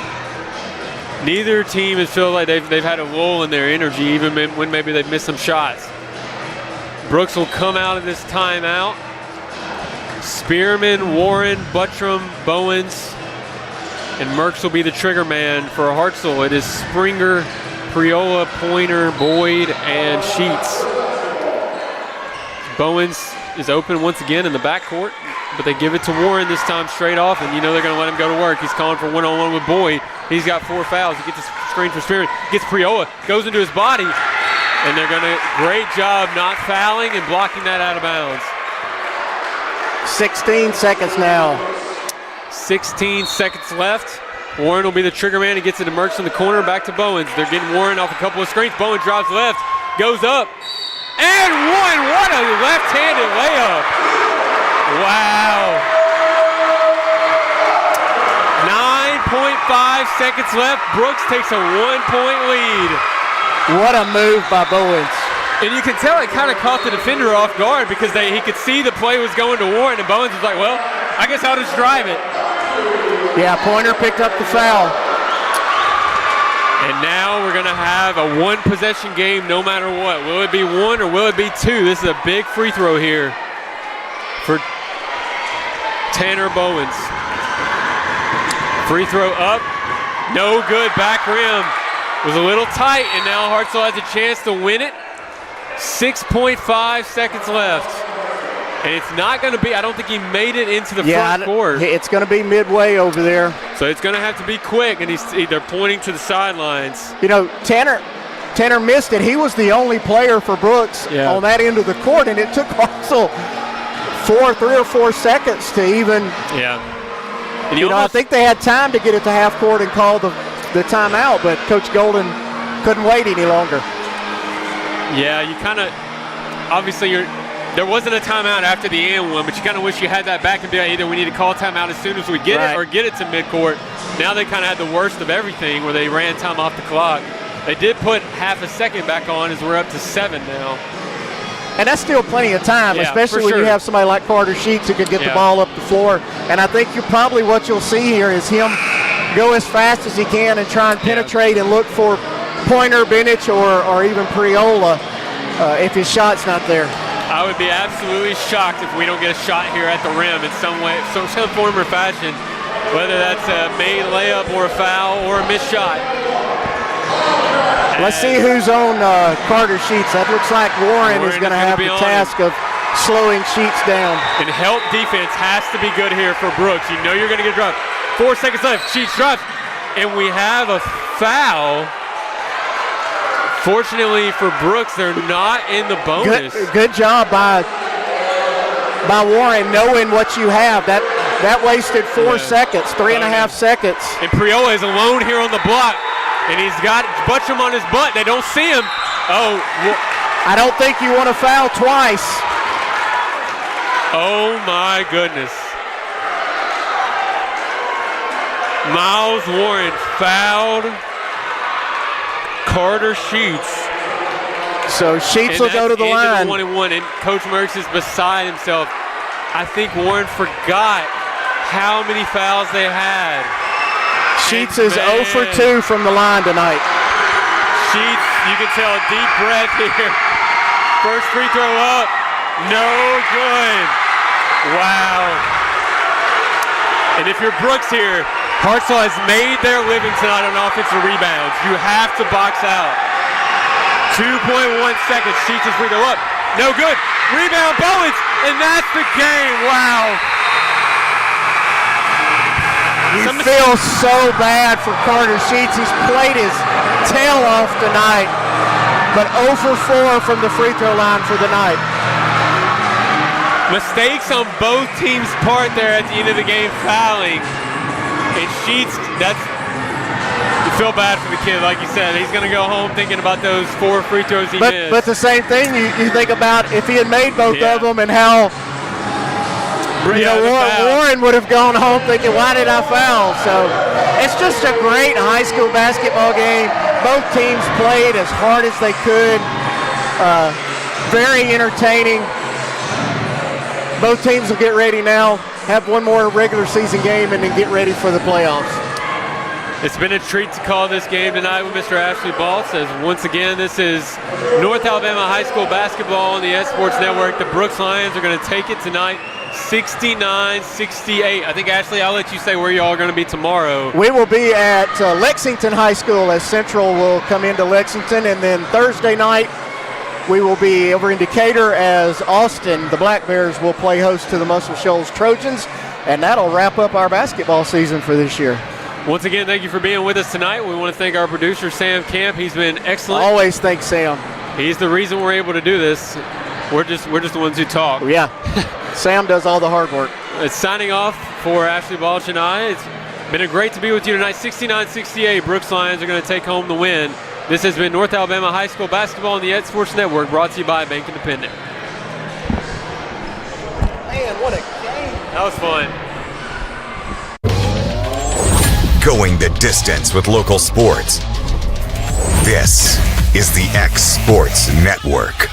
neither team has felt like they've had a lull in their energy, even when maybe they've missed some shots. Brooks will come out of this timeout. Spearman, Warren, Buttram, Bowens, and Merckx will be the trigger man for Hartselle. It is Springer, Priola, Pointer, Boyd, and Sheets. Bowens is open once again in the backcourt, but they give it to Warren this time straight off, and you know they're going to let him go to work. He's calling for one-on-one with Boyd. He's got 4 fouls. He gets a screen for Spearman, gets Priola, goes into his body, and they're going to, great job not fouling and blocking that out of bounds. 16 seconds now. 16 seconds left. Warren will be the trigger man. He gets it to Merckx in the corner, back to Bowens. They're getting Warren off a couple of screens. Bowen drops left, goes up, and one. What a left-handed layup. Wow. 9.5 seconds left. Brooks takes a 1-point lead. What a move by Bowens. And you can tell it kind of caught the defender off guard because he could see the play was going to Warren, and Bowens was like, well, I guess I'll just drive it. Yeah, Pointer picked up the foul. And now we're going to have a one-possession game no matter what. Will it be one or will it be two? This is a big free throw here for Tanner Bowens. Free throw up, no good, back rim. Was a little tight, and now Hartselle has a chance to win it. 6.5 seconds left. And it's not going to be, I don't think he made it into the front court. It's going to be midway over there. So it's going to have to be quick, and they're pointing to the sidelines. You know, Tanner missed it. He was the only player for Brooks on that end of the court, and it took Hartselle 3 or 4 seconds to even. Yeah. And I think they had time to get it to half court and call the timeout, but Coach Golden couldn't wait any longer. Yeah, you kind of, obviously there wasn't a timeout after the and one, but you kind of wish you had that back and be like, either we need to call timeout as soon as we get it or get it to midcourt. Now they kind of had the worst of everything where they ran time off the clock. They did put half a second back on as we're up to 7 now. And that's still plenty of time, especially when you have somebody like Carter Sheets who can get the ball up the floor. And I think what you'll see here is him go as fast as he can and try and penetrate and look for Pointer, Bennett, or even Priola if his shot's not there. I would be absolutely shocked if we don't get a shot here at the rim in some way, some form or fashion, whether that's a made layup or a foul or a missed shot. Let's see who's on Carter Sheets. That looks like Warren is going to have the task of slowing Sheets down. And help defense has to be good here for Brooks. You know you're going to get dropped. 4 seconds left. Sheets drops. And we have a foul. Fortunately for Brooks, they're not in the bonus. Good job by Warren knowing what you have. That wasted 4 seconds, 3.5 seconds. And Priola is alone here on the block. And he's got Buttram on his butt. They don't see him. Oh. I don't think you want to foul twice. Oh, my goodness. Miles Warren fouled Carter Sheets. So Sheets will go to the line. 1-1, and Coach Merckx is beside himself. I think Warren forgot how many fouls they had. Sheets is 0 for 2 from the line tonight. Sheets, you can tell a deep breath here. First free throw up, no good. Wow. And if you're Brooks here, Hartselle has made their living tonight on offensive rebounds. You have to box out. 2.1 seconds, Sheets is free throw up, no good. Rebound, Bowens, and that's the game, wow. You feel so bad for Carter Sheets. He's played his tail off tonight, but 0 for 4 from the free throw line for the night. Mistakes on both teams' part there at the end of the game, fouling. And Sheets, you feel bad for the kid, like you said. He's going to go home thinking about those 4 free throws he missed. But the same thing, you think about if he had made both of them and how Warren would have gone home thinking, why did I foul? So it's just a great high school basketball game. Both teams played as hard as they could. Very entertaining. Both teams will get ready now, have one more regular season game, and then get ready for the playoffs. It's been a treat to call this game tonight with Mr. Ashley Baltz. As once again, this is North Alabama High School basketball on the S Sports Network. The Brooks Lions are going to take it tonight, 69-68. I think, Ashley, I'll let you say where you all are going to be tomorrow. We will be at Lexington High School as Central will come into Lexington, and then Thursday night we will be over in Decatur as Austin, the Black Bears, will play host to the Muscle Shoals Trojans, and that'll wrap up our basketball season for this year. Once again, thank you for being with us tonight. We want to thank our producer, Sam Camp. He's been excellent. Always thank Sam. He's the reason we're able to do this. We're just the ones who talk. Yeah. Sam does all the hard work. It's signing off for Ashley Balch and I. It's been great to be with you tonight. 69-68, Brooks Lions are going to take home the win. This has been North Alabama High School basketball on the Ed Sports Network, brought to you by Bank Independent. Man, what a game. That was fun. Going the distance with local sports. This is the X Sports Network.